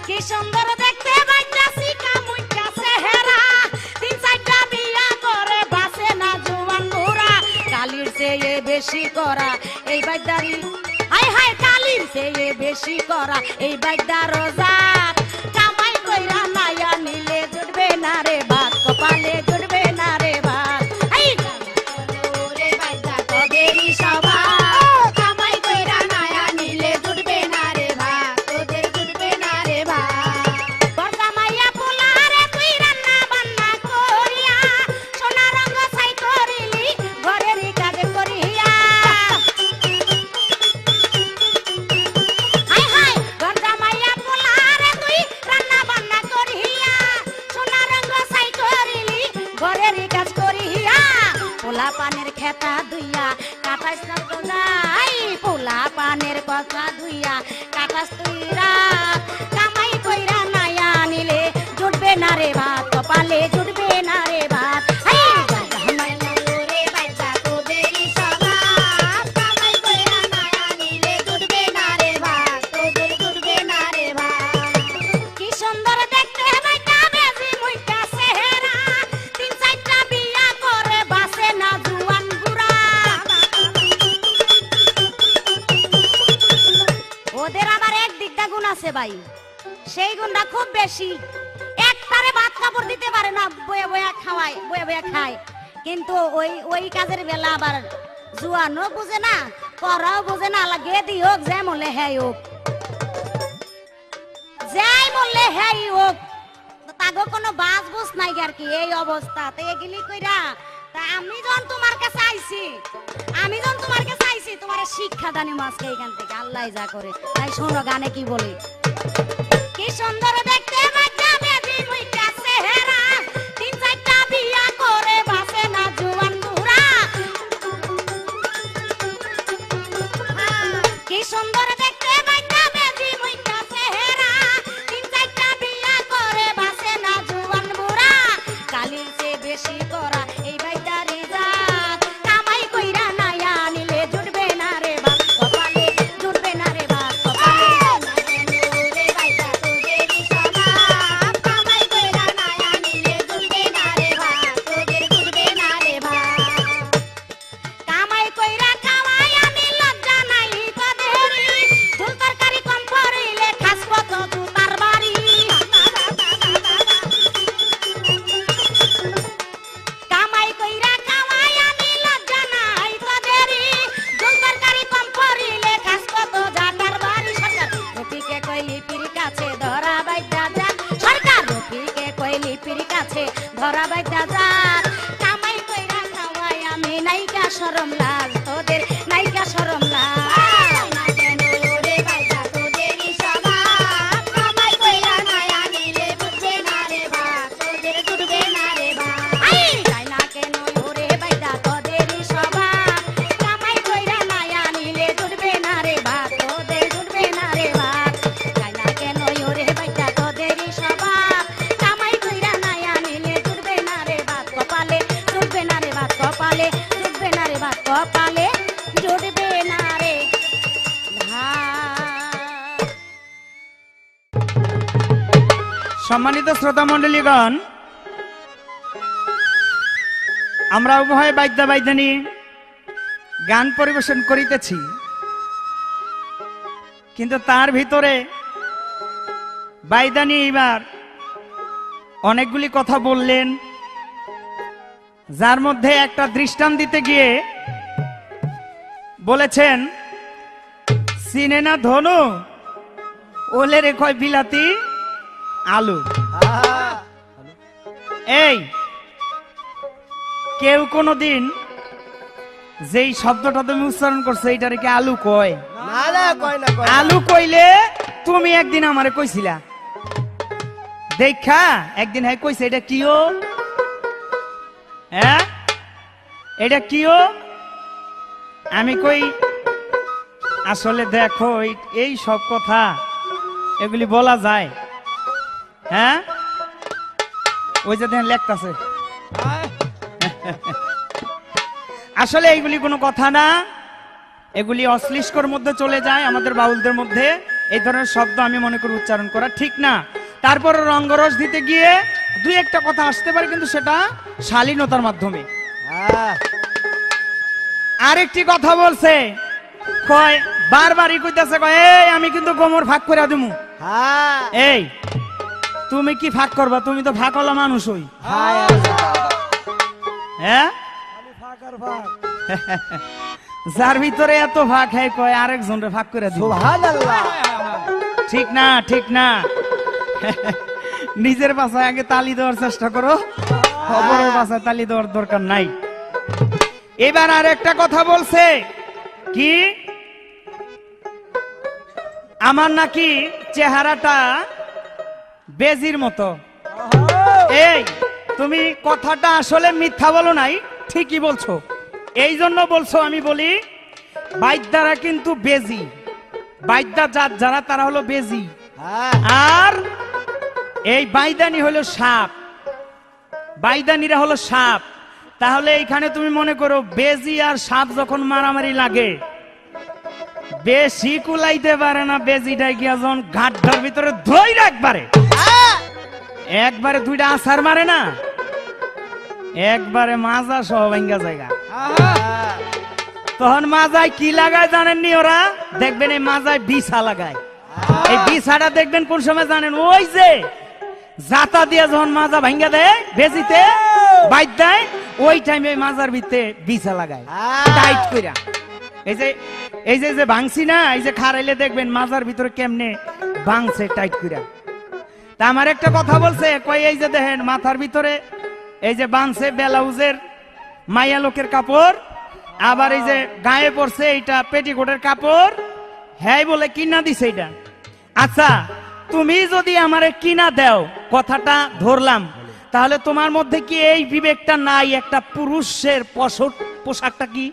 কি সুন্দর দেখতে বাইতাছি কামুইকা চেহারা, তিন চারটা বিয়া করে বাসে না জুয়ান বুড়া। কালির চেয়ে বেশি করা এই বাইদারি, হাই হাই কালির চেয়ে বেশি করা এই বাইদার জাত। কামাই কইরা নাইয়া নিলে জুটবে না রে ভাত, কপালে জুটবে না রে ভাত। এই ওরে বাইদা তোদেরই স্বভাব কামাই কইরা নাইয়া নিলে জুটবে না রে ভাত, তোদের জুটবে না রে ভাত। গরজা মাইয়া পোলারে তুই রান্না বান্না করিয়া, সোনা রঙ ছাই করিলি ঘরের কাজ করিয়া। হাই হাই গরজা মাইয়া পোলারে তুই রান্না বান্না করিয়া, সোনা রঙ ছাই করিলি ঘরের কাজ করিয়া। পোলা পানের খেতা ধুইয়া কাটাস না তো নাই, পোলা পানের কথা ধুইয়া কাটাস তুই রাত। কামাই কইরা নাইয়া নিলে জুটবে না রে ভাত, কপালে জুটবে না রে ভাত। এই গরজা মাইয়া ওরে বাইদা তোদেরই স্বভাব কামাই কইরা নাইয়া নিলে জুটবে না রে ভাত, তোদের জুটবে না রে ভাত। কি সুন্দর দেখতে বাইটা বেজি মুইকা চেহারা, তিন চারটা বিয়া করে বাসে না জুয়ান বুড়া। ওদের আবার এক দিকটা গুণ আছে ভাই, সেই গুণটা খুব বেশি। একটারে ভাত কাপড় দিতে পারে না, বয়ে বয়ে খাওয়ায়, বয়ে বয়ে খায়। কিন্তু ওই ওই কাজের বেলা আবার জুয়ানও বুঝে না, করাও বুঝে না লাগে দি হোক যে মলে হ্যাঁ হোক যাই মলে হ্যাঁ হোক তাগো কোনো বাস বুঝ নাই আর কি এই অবস্থা তে এগুলি কইরা তা আমি যখন তোমার কাছে আইছি তোমার শিক্ষা দানি মাসকে এখান থেকে আল্লাহ যা করে তাই শোনো গানে কি বলে কি সুন্দর দেখতে বাচ্চা বেবি মুইটা চেহারা তিন চারটা বিয়া করে বাসে না জুয়ান বুড়া কি সুন্দর দেখতে বাচ্চা বেবি মুইটা চেহারা তিন চারটা বিয়া করে বাসে না জুয়ান বুড়া কালির চেয়ে বেশি করা এই বাইটারি জাত কামাই কইরা নায়া নিলে জুটবে না রে বাপ কপালে জুটবে না রে বাপ কপালে রে বাইটা তোদেরই স্বভাব কামাই কইরা নায়া নিলে জুটবে না রে বাপ তোদের জুটবে না রে বাপ কামাই কইরা খাওয়াই আমি লজ্জা নাই তোদেরই ঝুল তরকারি কম পড়িলে খাস কত জুতার বাড়ি কামাই কইরা খাওয়াই আমি লজ্জা নাই তোদেরই ঝুল তরকারি কম পড়িলে খাস কত জাটার বাড়ি সরকার রফিকে কইলি পির কাছে ধরা বাইটা যা সরকার রফিকে কইলি পির কাছে ধরা বাইটা যা কামাই কইরা খাওয়াই আমি নাইকা শরম লাজ তোদের নাইকা শরম লাজ না কেন রে বাইটা তোদেরই স্বভাব কামাই কইরা নায়া নিলে বুঝবে না রে বাপ তোদের জুটবে না রে বাপ তাই না কেন রে বাইটা তোদেরই স্বভাব কামাই কইরা নায়া নিলে জুটবে না রে বাপ তোদের জুটবে না রে বাপ তাই না কেন রে বাইটা তোদেরই স্বভাব কামাই কইরা নায়া নিলে জুটবে না রে বাপ কপালে জুটবে না রে বাপ কপালে জুটবে না রে বাপ কপালে জুটবে না রে ভাত। সম্মানিত শ্রোতা মণ্ডলীগণ, আমরা উভয় বাদ্য বাদ্যানী গান পরিবেশন করিতেছি, কিন্তু তার ভিতরে বাইদানি এবার অনেকগুলি কথা বললেন, যার মধ্যে একটা দৃষ্টান্ত দিতে গিয়ে বলেছেন চিনে না ধনু ওলে রে কয় বিলাতি আলু। এই কেউ কোনদিন যেই শব্দটা তুমি উচ্চারণ করছো এইটারে কি আলু কয়? না না কয় না, কয় না। আলু কইলে তুমি একদিন আমারে কইছিলা, দেখা একদিন হ্যাঁ কইছে এটা কিও, হ্যাঁ এটা কিও? আমি কই আসলে দেখো এই সব কথা এগুলি বলা যায়, হ্যাঁ ওই যে দেখেন লেখতাছে, আসলে এইগুলি কোনো কথা না, এগুলি অশ্লীষ্কর মধ্যে চলে যায় আমাদের বাউলদের মধ্যে। এই ধরনের শব্দ আমি মনে করি উচ্চারণ করা ঠিক না। তারপর রঙ্গরস দিতে গিয়ে দুই একটা কথা আসতে পারে, কিন্তু সেটা শালীনতার মাধ্যমে। আরেকটি কথা বলছে, কয় বারবারই কইতাছে, কয় এই আমি কিন্তু গোমর ভাগ করে দিমু। এই তুমি কি ভাগ করবা? তুমি তো ভাগওয়ালা মানুষ হই, হ্যাঁ যার ভিতরে এত ভাগ হয় কয় আরেকজন রে ভাগ করে দিব। ঠিক না, ঠিক না। নিজের বাসায় আগে তালি দেওয়ার চেষ্টা করো, খবরের বাসায় তালি দেওয়ার দরকার নাই। এবার আর একটা কথা বলছে কি, আমার নাকি চেহারাটা বেজির মতো। এই তুমি কথাটা আসলে মিথ্যা বলো নাই, ঠিকই বলছো। এই জন্য বলছো, আমি বলি বাইদ্যারা কিন্তু বেজি, বাইদ্যা জাত যারা তারা হলো বেজি, আর এই বাইদানি হলো সাপ, বাইদানিরা হলো সাপ। তাহলে এইখানে তুমি মনে করো বেজি আর সাপ যখন মারামারি লাগে, বেশি কুলাইতে পারে না বেজিটাই গিয়া যখন ঘাটটার ভিতরে ধইরা একবারে দুইটা আছাড় মারে না, একবারে মাজা সহ ভাঙ্গা জায়গা। তখন মাজায় কি লাগায় জানেননি ওরা? দেখবেন এই মাজায় বিছা লাগায়। এই বিছাটা দেখবেন কোন সময় জানেন? ওই যে জাতা দিয়ে যখন মাজা ভাঙ্গা দেয় বেজিতে বাইট দেয়, ওই টাইমে মাজার ভিতরে বিছা লাগায় টাইট কইরা। এই যে এই যে ভাঙছি না, এই যে খারাইলে দেখবেন মাজার ভিতরে কেমনে ভাঙছে টাইট কইরা। তা আমার একটা কথা বলছে, কই এই যে দেখেন মাথার ভিতরে এই যে বাঁধছে ব্লাউজের মাইয়া লোকের কাপড়, আবার এই যে গায়ে পড়ছে এইটা পেটিকোটের কাপড়, হ্যাঁ বলে কিনা দিছে এটা। আচ্ছা তুমি যদি আমারে কিনা দাও, কথাটা ধরলাম, তাহলে তোমার মধ্যে কি এই বিবেকটা নাই? একটা পুরুষের পোশাকটা কি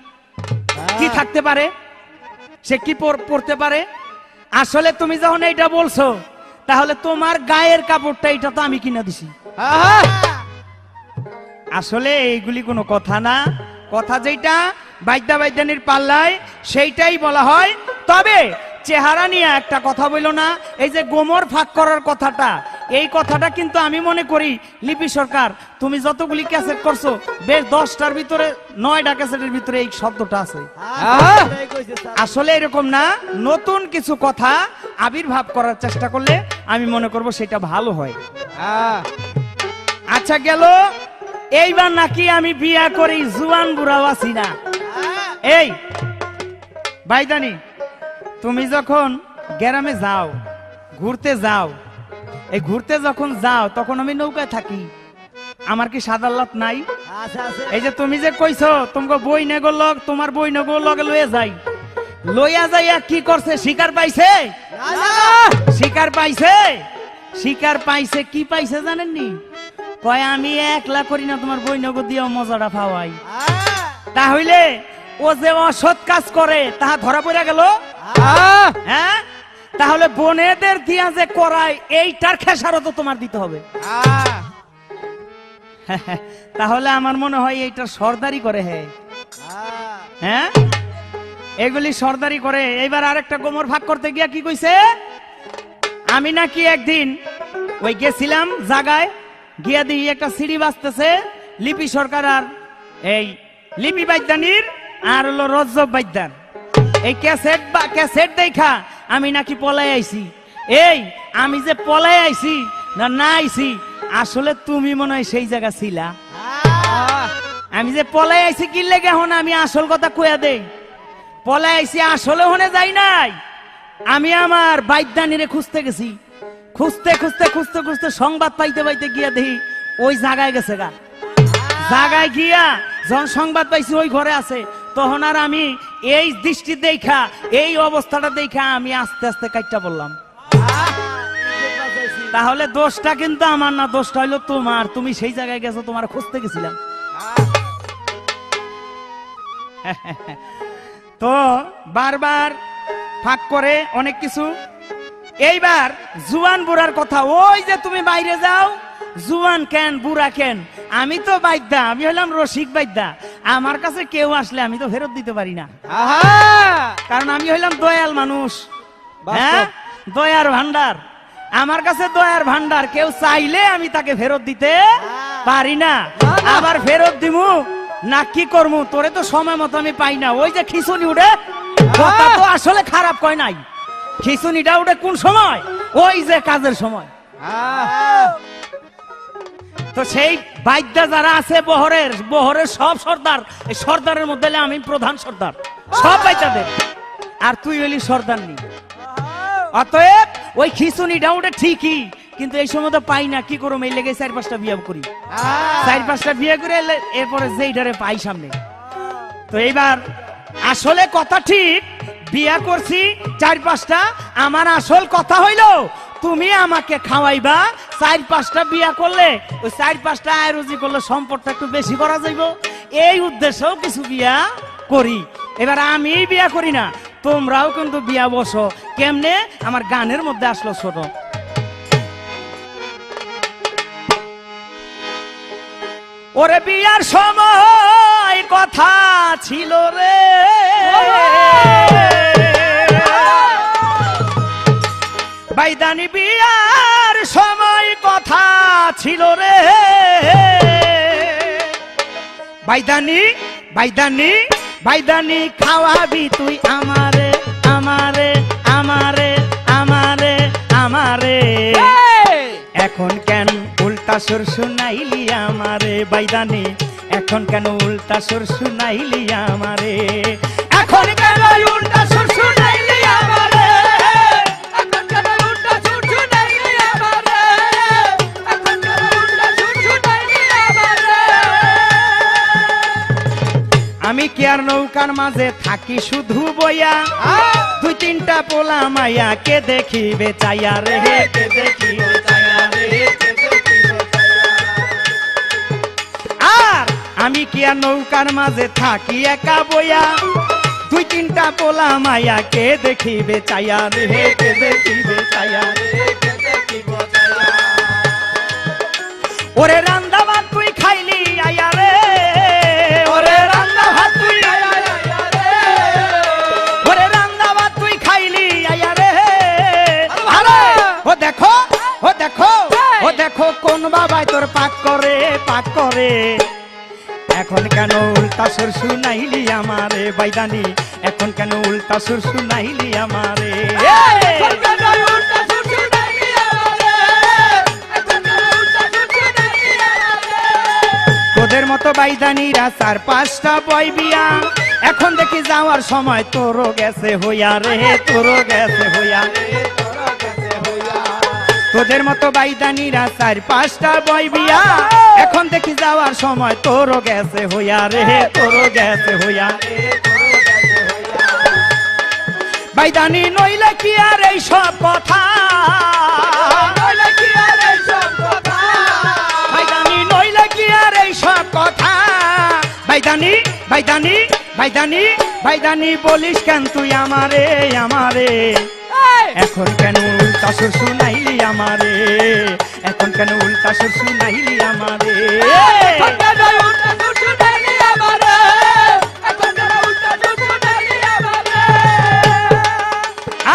কি থাকতে পারে, সে কি পরতে পারে? আসলে তুমি যখন এইটা বলছো, তাহলে তোমার গায়ের কাপড়টা এটা তো আমি কিনা দিছি। আসলে এইগুলি কোনো কথা না, কথা যেটা বাইদ্যানির পাল্লায় সেইটাই বলা হয়। তবে চেহারা নিয়ে একটা কথা বললো না, এই যে গোমর ফাঁক করার কথাটা, এই কথাটা কিন্তু আমি মনে করি লিপি সরকার তুমি যতগুলি ক্যাসেট করছো, বেশ 10টার ভিতরে 9টা ক্যাসেটের ভিতরে এই শব্দটা আছে। আসলে এরকম না, নতুন কিছু কথা আবির্ভাব করার চেষ্টা করলে আমি মনে করব সেটা ভালো হয়। আচ্ছা গেল, এইবার নাকি আমি বিয়া করি জুয়ান বুড়াও আছি না। এই ভাইদানি, তুমি যখন গ্রামে যাও, ঘুরতে যাও, এই ঘুরতে যখন যাও তখন আমি নৌকায় থাকি, আমার কি সাদাল্লাত নাই? এই যে তুমি যে কইছো তোমাকে বই নেগো লগ, তোমার বই নেগো লগে লয়ে যাই, লইয়া যাইয়া কি করছে? শিকার পাইছে? শিকার পাইছে? শিকার পাইছে কি পাইছে জানেননি? কয় আমি একলা করি না, তোমার বই নেগো দিয়েও মজাটা পাওয়াই। তাহলে ও যে অসৎ কাজ করে তাহা ধরা পড়ে গেল। হ্যাঁ, তাহলে বোনেদের দিয়া যে করায় এইটার খেসারত তোমার দিতে হবে। তাহলে আমার মনে হয় এইটা সর্দারি করে। হ্যাঁ, এগুলি সর্দারি করে। এইবার আরেকটা গোমর ভাগ করতে গিয়া কি কইছে, আমি নাকি একদিন ওই গেছিলাম জায়গায় গিয়া দিই একটা সিঁড়ি বাজতেছে, লিপি সরকার আর এই লিপি বাইদ্যানির আর হলো রজ্জব বাইদ্যান, এই ক্যাসেট দেখা আমি নাকি পলাই আইছি। এই আমি যে পলাই আইছি না আইছি, আসলে তুমি মনে হয় সেই জায়গা ছিলা। আমি যে পলাই আইছি কি লেগে, এখন আমি আসল কথা কইয়া দেই, পলাই আইছি আসলে হনে যাই নাই, আমি আমার বাইদ্যানিরে খুঁজতে গেছি, খুঁজতে খুঁজতে খুঁজতে খুঁজতে সংবাদ পাইতে পাইতে গিয়া দেখি ওই জায়গায় গেছে গা। জায়গায় গিয়া যখন সংবাদ পাইছি ওই ঘরে আছে, তখন আর আমি এই দৃষ্টি দেখা, এই অবস্থাটা দেখা আমি আস্তে আস্তে কাইটা বললাম। তাহলে দোষটা কিন্তু আমার না, দোষটা হইলো তোমার, তুমি সেই জায়গায় গেছো, তোমার খুঁজতে গেছিলাম। তো বারবার ফাঁক করে অনেক কিছু। এইবার জুয়ান বুড়ার কথা, ওই যে তুমি বাইরে যাও, জুয়ান কেন বুড়া কেন, আমি তো বাইদ্যা, আমি হলাম রসিক বাইদ্যা, আমার কাছে কেউ আসলে আমি তো ফেরত দিতে পারি না, কারণ আমি হইলাম দয়াল মানুষ। হ্যাঁ, দয়ার ভান্ডার, আমার কাছে দয়ার ভান্ডার, কেউ চাইলে আমি তাকে ফেরত দিতে পারি না। আবার ফেরত দিমু না কি করমু, তোরে তো সময় মতো আমি পাই না। ওই যে খিচুনি উঠে, কথা তো আসলে খারাপ কয় নাই, খিচুনিটা উঠে কোন সময়? ওই যে কাজের সময়। তো সেই বাইদ্যা যারা আছে বহরের সব সর্দার, এই সর্দারের মধ্যে আমি প্রধান সর্দার, সব বাইদ্যাদের, আর তুই হলি সর্দার নি। অতএব ওই খিচুনিটা উঠে ঠিকই, কিন্তু এই সময় তো পাই না, কি করবো? এই লেগে 4-5টা বিয়ে করি, 4-5টা বিয়ে করে এরপরে যেইটারে পাই সামনে। তো এইবার আসলে কথা ঠিক, বিয়া করছি 4-5টা, আমার আসল কথা হইলো তুমি আমাকে খাওয়াইবা। 4-5টা বিয়া করলে ওই 4-5টা আয়রুজি করলে সম্পদটা একটু বেশি করা যাইব, এই উদ্দেশ্যেও কিছু বিয়া করি। এবার আমি বিয়া করি না, তোমরাও কিন্তু বিয়া বসো। কেমনে? আমার গানের মধ্যে আসলো ছোট, ওরে বিয়ার সময় কথা ছিল রে, বাইদানি বিয়ার সময় কথা ছিল রে, বাইদানি বাইদানি বাইদানি খাওয়াবি তুই আমারে আমারে আমারে আমারে আমারে, এখন কেন উল্টা সুর শুনাইলি আমারে বাইদানি, এখন কেন উল্টা সুর শুনাইলি আমারে, এখন কেন উল্টা সুর আমি কি আর নৌকার মাঝে থাকি শুধু বইয়া দুই তিনটা পোলা মাইয়া কে দেখিবে চাইয়া রে কে দেখিবে চাইয়া রে আর আমি কি আর নৌকার মাঝে থাকি একা বইয়া দুই তিনটা পোলা মাইয়া কে দেখিবে চাইয়া রে কে দেখিবে চাইয়া রে ওরে রান্দা ভাত তুই খাইলি আয়া রে ওরে রান্দা ভাত তুই ওরে রান্দা ভাত তুই খাইলি আয়া রে আরে ও দেখো ও দেখো ও দেখো কোন বাবাই তোর পাক করে এখন কেন উল্টা সুর শুনাইলি আমারে বাইদানি এখন কেন উল্টা সুর শুনাইলি আমারে তোদের মতো বাইদানিরা 4-5টা বই বিয়া এখন দেখি যাওয়ার সময় তোরও গেছে হইয়া রে তোরও গেছে হইয়া তোদের মতো বাইদানিরা 4-5টা বই বিয়া এখন দেখি যাওয়ার সময় তোরও গেছে হইয়া রে তোরও গেছে হইয়া বাইদানি নইলে কি আর এই সব কথা বাইদানি নইলে কি আর এই সব কথা বাইদানি বাইদানি বাইদানি বাইদানি বলিস কেন তুই আমারে আমারে এখন কেন উল্টা সুর শুনাইলি আমারে এখন কেন উল্টা সুর শুনাইলি আমারে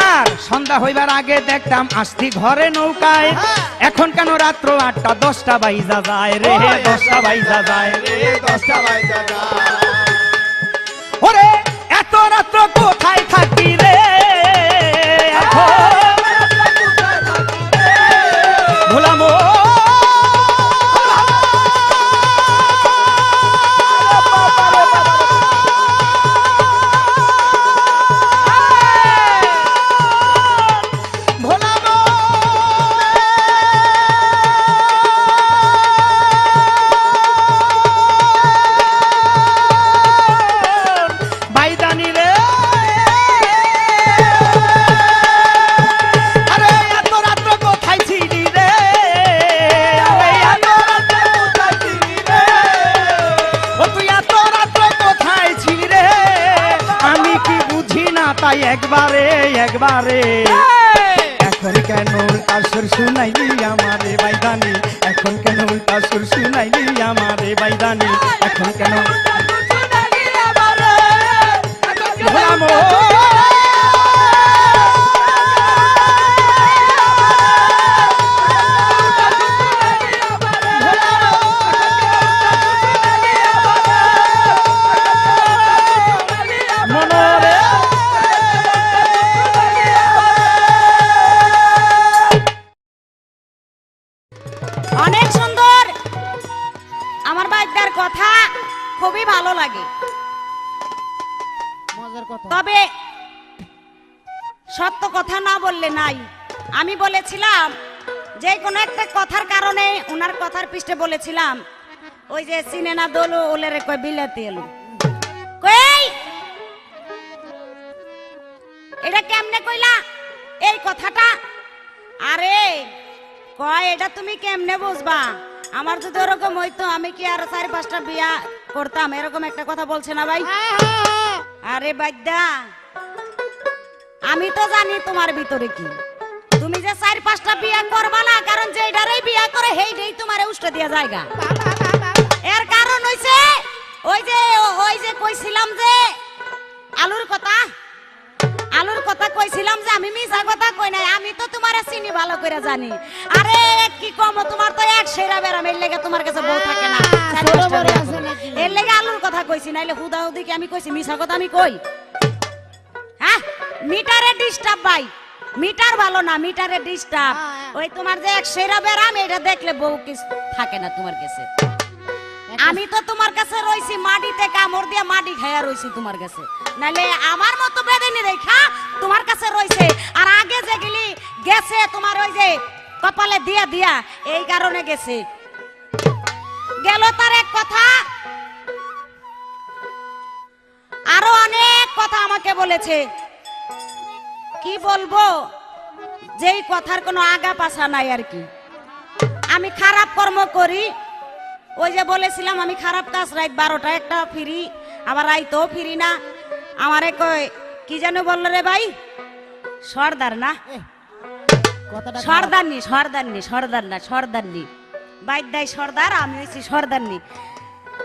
আর সন্ধ্যা হইবার আগে দেখতাম আসতি ঘরে নৌকায় এখন কেন রাত্র 8টা-10টা বাইজা যায় রে 10টা বাইজা যায় রে 10টা বাইজা যায় ওরে এত রাত্র কোথায় থাকি রে ভোলামো একবারে এখন কেন উল্টা সুর শুনাইলি আমারে বাইদানি এখন কেন উল্টা সুর শুনাইলি আমারে বাইদানি এখন কেন অনেক সুন্দর আমার বাইদার কথা খুবই ভালো লাগে মজার কথা তবে সত্য কথা না বললে নাই আমি বলেছিলাম যে কোনো একটা কথার কারণে ওনার কথার পৃষ্ঠে বলেছিলাম ওই যে সিনেনা দোলো ওলেরে কই বিলাতে এলো কই এটা কেমনে কইলা এই কথাটা আরে কয় এটা তুমি কেমনে বুঝবা আমার যদি ওরকম হইতো আমি কি আর 4-5টা বিয়া করতাম এরকম একটা কথা বলছে না ভাই আরে বাইদা আমি তো জানি তোমার ভিতরে কি তুমি যে 4-5টা বিয়া করবা না কারণ যে এটারই বিয়া করে হেইটাই তোমারে উষ্টা দিয়া জায়গা এর কারণ হইছে ওই যে কইছিলাম যে আলুর কথা কইছিলাম যে আমি মিছা কথা কই নাই আমি তো তোমারে চিনি ভালো করে জানি আরে কি কম তোমার তো এক সেরা বেরাম এর লাগা তোমার কাছে বউ থাকে না এর লাগা আলুর কথা কইছি নাইলে হুদাহুদি কি আমি কইছি মিছা কথা আমি কই হ্যাঁ মিটারে ডিস্টার্ব ভাই মিটার ভালো না মিটারে ডিস্টার্ব ওই তোমার যে এক সেরা বেরাম এটা দেখলে বউ কি থাকে না তোমার কাছে আমি তো তোমার কাছে রইছি মাটিতে কামড় দিয়ে মাটি খায়া রইছি তোমার কাছে নালে আমার মতো বেদনি দেখা তোমার কাছে রইছে আর আগে যে গেলি গেছে তোমার ওই যে কপালে দিয়া দিয়া এই কারণে গেছে গেল তার এক কথা বলেছে, কি বলবো, যেই কথার কোনো আগা পাছা নাই আর কি। আমি খারাপ কর্ম করি, ওই যে বলেছিলাম আমি খারাপ কাজ, রাত 12টা একটা ফিরি, আবার রাইতেও ফিরি না। আমারে কয় কি যেন বললো রে ভাই, সর্দার না, কথাটা সর্দারনি, সর্দারনি, সর্দার না, সর্দারনি, বাইদাই সর্দার, আমি হইছি সর্দারনি।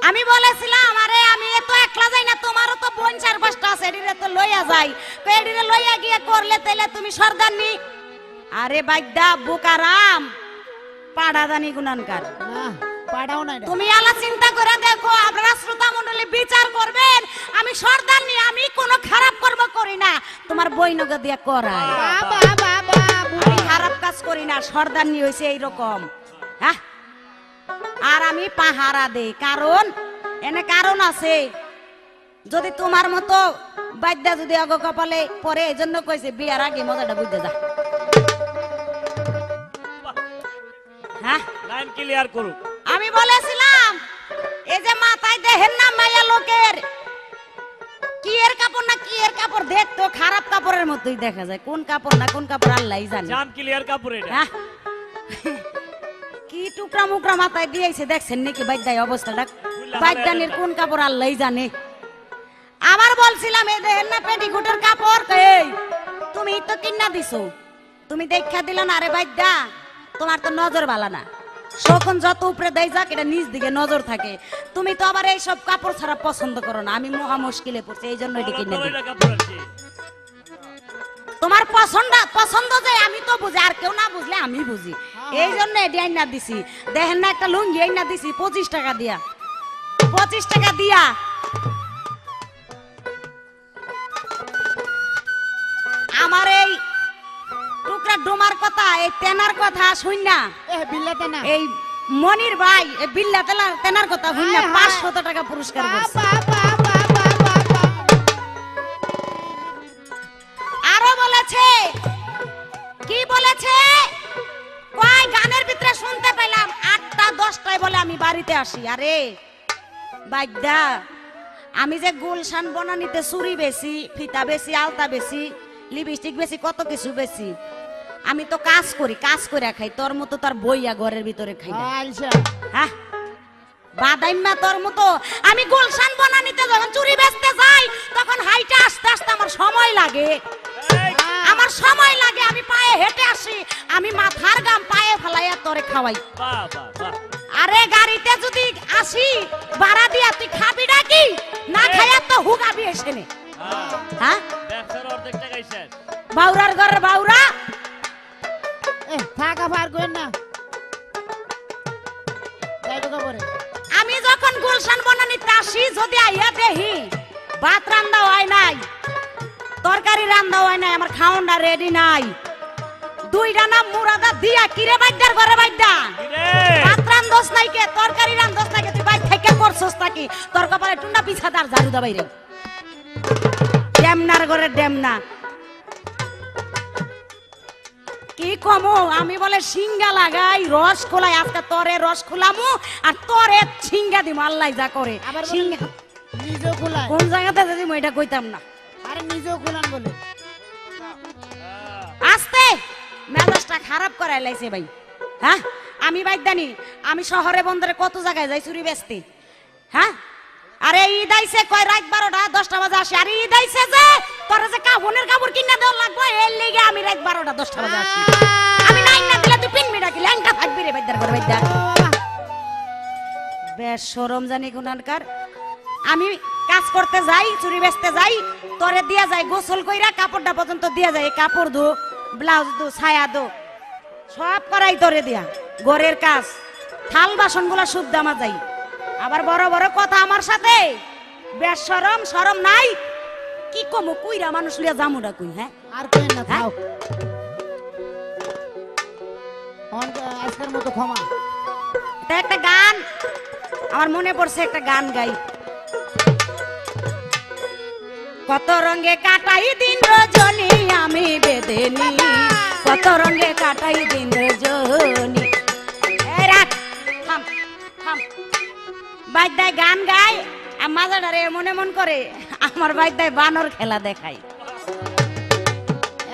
আমি বলেছিলাম আরে আমি তো একলা যাই না, তোমারও তো বোন 4-5টা আছে, এডিরে তো লইয়া যাই, তো এডিরে লইয়া গিয়ে করলে তাইলে তুমি সর্দারনি। আরে বাইদা বুকারাম পাড়া দানি গুনানকার, না পাড়াও নাই রে। তুমি আলা চিন্তা করে দেখো, আপনারা শ্রোতা মণ্ডলী বিচার করবেন, আমি সর্দারনি, আমি কোনো খারাপ কর্ম করি না, তোমার বইনগা দিয়ে করাই, বাবা বাবা আমি খারাপ কাজ করি না, সর্দারনি হইছে এইরকম। হ্যাঁ, আর আমি পাহারা দেই, কারণ এনে কারণ আছে, যদি তোমার মতো বাদ্যা যদি অগ কপালে পরে, এই জন্য কইছে বিয়ার আগে মজাটা বুঝতে যা। হ্যাঁ, লাইন ক্লিয়ার করো। আমি বলেছিলাম এই যে মাথায় দেখেন না মায়া লোকের কি এর কাপড় না কি এর কাপড়, দেখতো খারাপ কাপড়ের মতোই দেখা যায়, কোন কাপড় না কোন কাপড় আল্লাহই জানে। জাম ক্লিয়ার কাপড় এটা। হ্যাঁ, কি টুকরা মুকরা মাথায় দিয়েছে দেখছেন নাকি বাইদাই অবস্থাটা, বাইদানের কোন কাপড় আল্লাহই জানে। আবার বলছিলাম এই দেখেন না পেটিকোটের কাপড়, এই তুমি তো কিনা দিছো, তুমি দেখা দিলা না, আরে বাইদা তোমার তো নজর বালা না, শোকন যত উপরে দেয় যাক এটা নিজ দিকে নজর থাকে, তুমি তো আবার এই সব কাপড় ছাড়া পছন্দ করো না, আমি মহা মুশকিলে পড়ছি, এই জন্য এটি কিনে দিই। তোমার পছন্দ যে আমি তো বুঝি, আর কেউ না বুঝলে আমি বুঝি, এই জন্য এটি আইনা দিছি। দেখেন না একটা লুঙ্গি আইনা দিছি 25 টাকা দিয়া, 25 টাকা দিয়া। আমার এই টুকরা ডোমার কথা, এই তেনার কথা শুন না, এ বিল্লাতে না এই মনির ভাই এই বিল্লা তেনার কথা শুন না, হায় হায়। 500 টাকা পুরস্কার করছে। বাবা বাবা বাবা আরো বলেছে, কি বলেছে, কয় গানের ভিতরে শুনতে পেলাম 8টা 10টায় বলে আমি বাড়িতে আসি। আরে বাইদা, আমি যে গুলশান বনানিতে চুরি বেশি, ফিতা বেশি, আলতা বেশি, লিপস্টিক বেশি, কত কিছু বেশি, আমি তো কাজ করি, কাজ করে খাই, তোর মতো তার বইয়া ঘরের ভিতরে খাই না। আলসা হ্যাঁ, বাদাইম্মা তোর মতো আমি গুলশান বনানিতে যখন চুরি বেচতে যাই, তখন হাইটে আস্তে আস্তে আমার সময় লাগে, আমার সময় লাগে, আমি পায়ে হেঁটে আসি, আমি মাথার গাম পায়ে ফেলাইয়া তোরে খাওয়াই। বাহ বাহ বাহ। আরে গাড়িতে যদি আসি ভাড়া দিয়া তুই খাবি নাকি, না খাইয়া তো হুগাবি এসে নে। হ্যাঁ, ব্যবসার অর্ধেক টাকাই শেষ। বাউরার ঘরে বাউরা, এ থাকা পার করেন না, যাই ঢোকা পরে আমি যখন গুলশান বনানিতে আসি, যদি আইয়া দেখি ভাত রান্না হয় নাই, তরকারি রান্না হয় নাই, আমার খাওয়ানটা রেডি নাই, 2 ডানা মুরাদা দিয়া কিরে বাইদার ঘরে বাইদা কিরে? ভাত রান্ধস নাই কে, তরকারি রান্ধস নাই কে, তুই বাইর থেকে করছস নাকি, তোর কপালে টুন্ডা পিছাদার ঝাড়ু দা বাইরে, ডেমনার ঘরে ডেমনা। কি কমো আমি বলে সিঙ্গা লাগাই, রস খোলাই, আজকে তোরে রস খোলামু আর তোরে সিঙ্গা দিমু, আল্লাহ যা করে। আবার বলে- সিঙ্গা নিজেও খোলায়, কোন জায়গাতে যদি মই এটা কইতাম না, আরে নিজেও খোলান বলে আস্তে মেজাজটা খারাপ করাই লাইছে ভাই। হ্যাঁ, আমি বাইদানি, আমি শহরে বন্দরে কত জায়গায় যাই চুরি বেচতে। হ্যাঁ, আরে ঈদ আইছে কয় রাত 12টা 10টা বাজে আসি, আরে ঈদ আইছে যে তোরা যে কাপড়ের কাপড় কিনা দেওয়া লাগবে, এর লেগে আমি রাত 12টা 10টা বাজে আসি, আমি নাই না দিলে তুই পিনবি নাকি, ল্যাংটা থাকবি রে বাইদার ঘর বাইদা। বেশ শরম জানি গুনানকার, আমি কাজ করতে যাই, চুরি বেচতে যাই, তোরে দিয়া যায় গোসল কইরা কাপড়টা পর্যন্ত দিয়া যায়, কাপড় দো, ব্লাউজ দো, ছায়া দো, সব করাই তোরে দিয়া, ঘরের কাজ, থাল বাসন গুলা সব দামা যাই, আবার বড় বড় কথা আমার সাথে, বেশ শরম নাই, কি কমু কুইরা মানুষ লিয়া জামুডা কই। হ্যাঁ, আর কেন না হ্যাঁ? থাও, আজকের মতো ক্ষমা। এটা একটা গান আমার মনে পড়ছে, একটা গান গাই, কত রঙে কাটাই দিন রজনী আমি বেদেনি, কত রঙে কাটাই দিন রজনী। এই রাখ, থাম থাম, বাইদায় গান গাই আর মাজাডারে মনে মন করে আমার বাইদায় বানর খেলা দেখাই।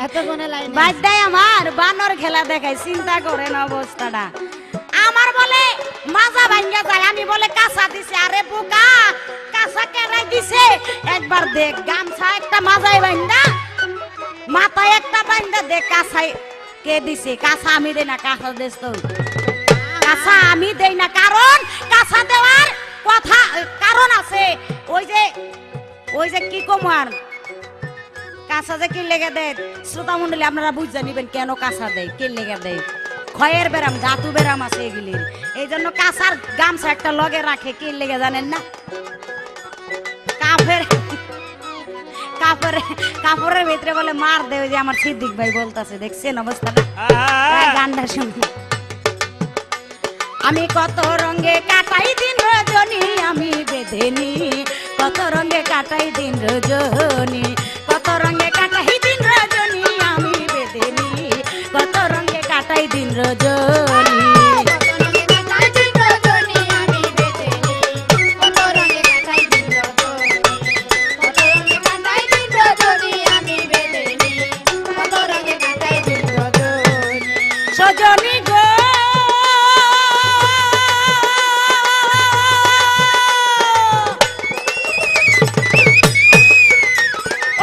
এতক্ষণে লাইন বাদ্দাই আমার বানর খেলা দেখায়, চিন্তা করেন অবস্থাটা। আমার বলে মাজা ভাঙ্গা যায়, আমি বলে কাঁচা দিছে। আরে বোকা, কাঁচা কেনাই দিছে? একবার দেখ, গামছা একটা মাজায় বান্ধা, মাথায় একটা বান্ধা দেখ, কাঁচাই কে দিছে? কাঁচা আমি দেই না, কাঁচা দেশ তো। কাঁচা আমি দেই না, কারণ কাঁচা দেওয়ার কথা কারণ আছে। ওই যে কি কমার কাঁচা যে কি লেগে দেয়, শ্রোতা মন্ডলী আপনারা বুঝে নিবেন কেন কাঁচা দেয়, কে লেগে দেয়। ক্ষয়ের বেরাম, ধাতু বেরাম আছে এগুলির, এই জন্য কাঁচার গামছা একটা লগে রাখে, কি লেগে জানেন না? কাপড়ের ভিতরে বলে মার দেবে, যে আমার সিদ্দিক ভাই বলতেছে, দেখছেন অবস্থাটা? গানটা শুনি। আমি কত রঙে কাটাই দিন রজনী, আমি বেঁধেনি কত রঙে কাটাই দিন রজনী, কত রঙে কাটাই দিন রজনী, আমি বেঁধেনি কত রঙে কাটাই দিন রজনী। সজনী গো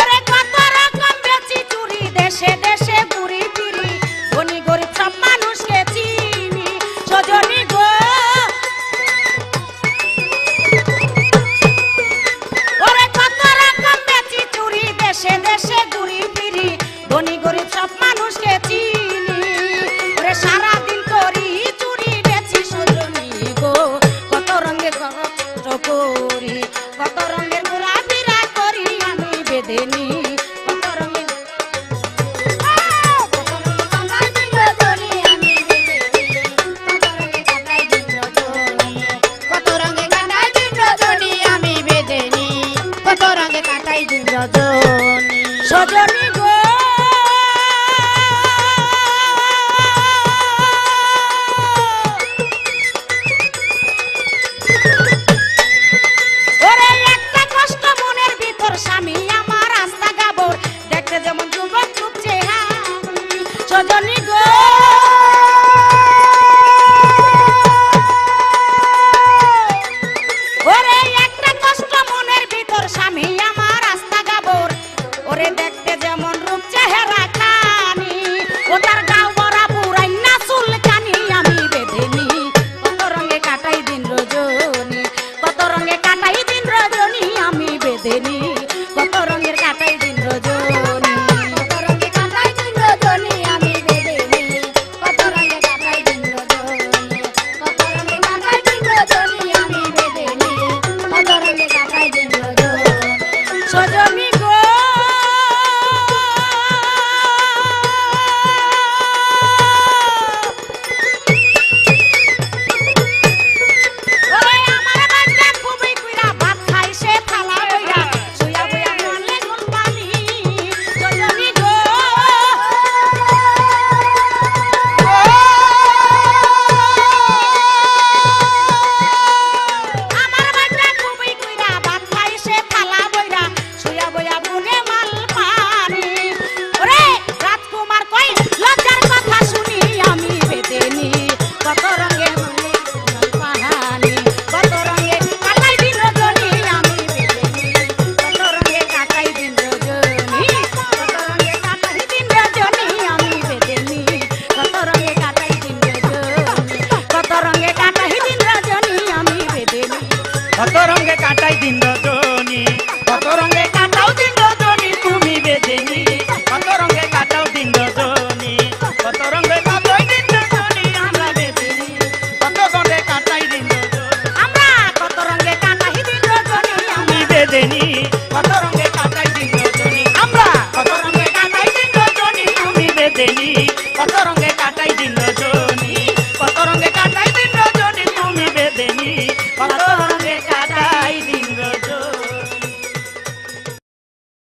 ওরে কত রকম বেচি চুরি, দেশে দেশে ঘুরি ফিরি, ধনী গরিব সব মানুষকে চিনি। সজনী গো ওরে কত রকম বেচি চুরি, দেশে দেশে ঘুরি ফিরি, ধনী গরিব সব মানুষকে চিনি। ওরে সারাদিন করি চুরি বেচি সজনী গো, কত রঙের কষ্ট করি, কত রঙের ঘোরাফেরা করি, আমি বেঁধেনি কত রঙের। সজনী গো ওরে একটা কষ্ট মনের ভিতর, স্বামী আমার রাস্তা গাবর, দেখতে যেমন যুবক খুব চেহারা। সজনী গো ওরে একটা কষ্ট মনের ভিতর, স্বামী আমার রাস্তা গাবর, ওরে দেখতে যেমন রূপ চেহারা খানি, ও তার গাও বড়া বুড়াই না চুল কানি, আমি বেঁধেনি কত রঙে কাটাই দিন রজনী, কত রঙে কাটাই দিন রজনী, আমি বেঁধেনি কত রঙের কাটাই দিন রজনী। সজনী গো ওরে আমার বাচ্চা খুবই কইরা ভাত খাই, সে থালা লইয়া শুয়া বইয়া মনে গুণ পানি। সজনী গো আমার বাচ্চা খুবই কইরা ভাত খাই, সে থালা বইরা শুয়া বইয়া মনে মাল পানি। ওরে রাজকুমার কই লজ্জার কথা শুনি, আমি বেঁধেনি কত রঙে মনে পাহানি, কত রঙে কাটাই দিন রজনী, আমি বেঁধেনি কত রঙে কাটাই দিন রজনী, কত রঙে কাটাই দিন রজনী, আমি বেঁধেনি কত রঙে কাটাই দিন রজনী, কত রঙে কাটাই দিন রজনী, আমি বেঁধেনি কত রঙে কাটাই দিন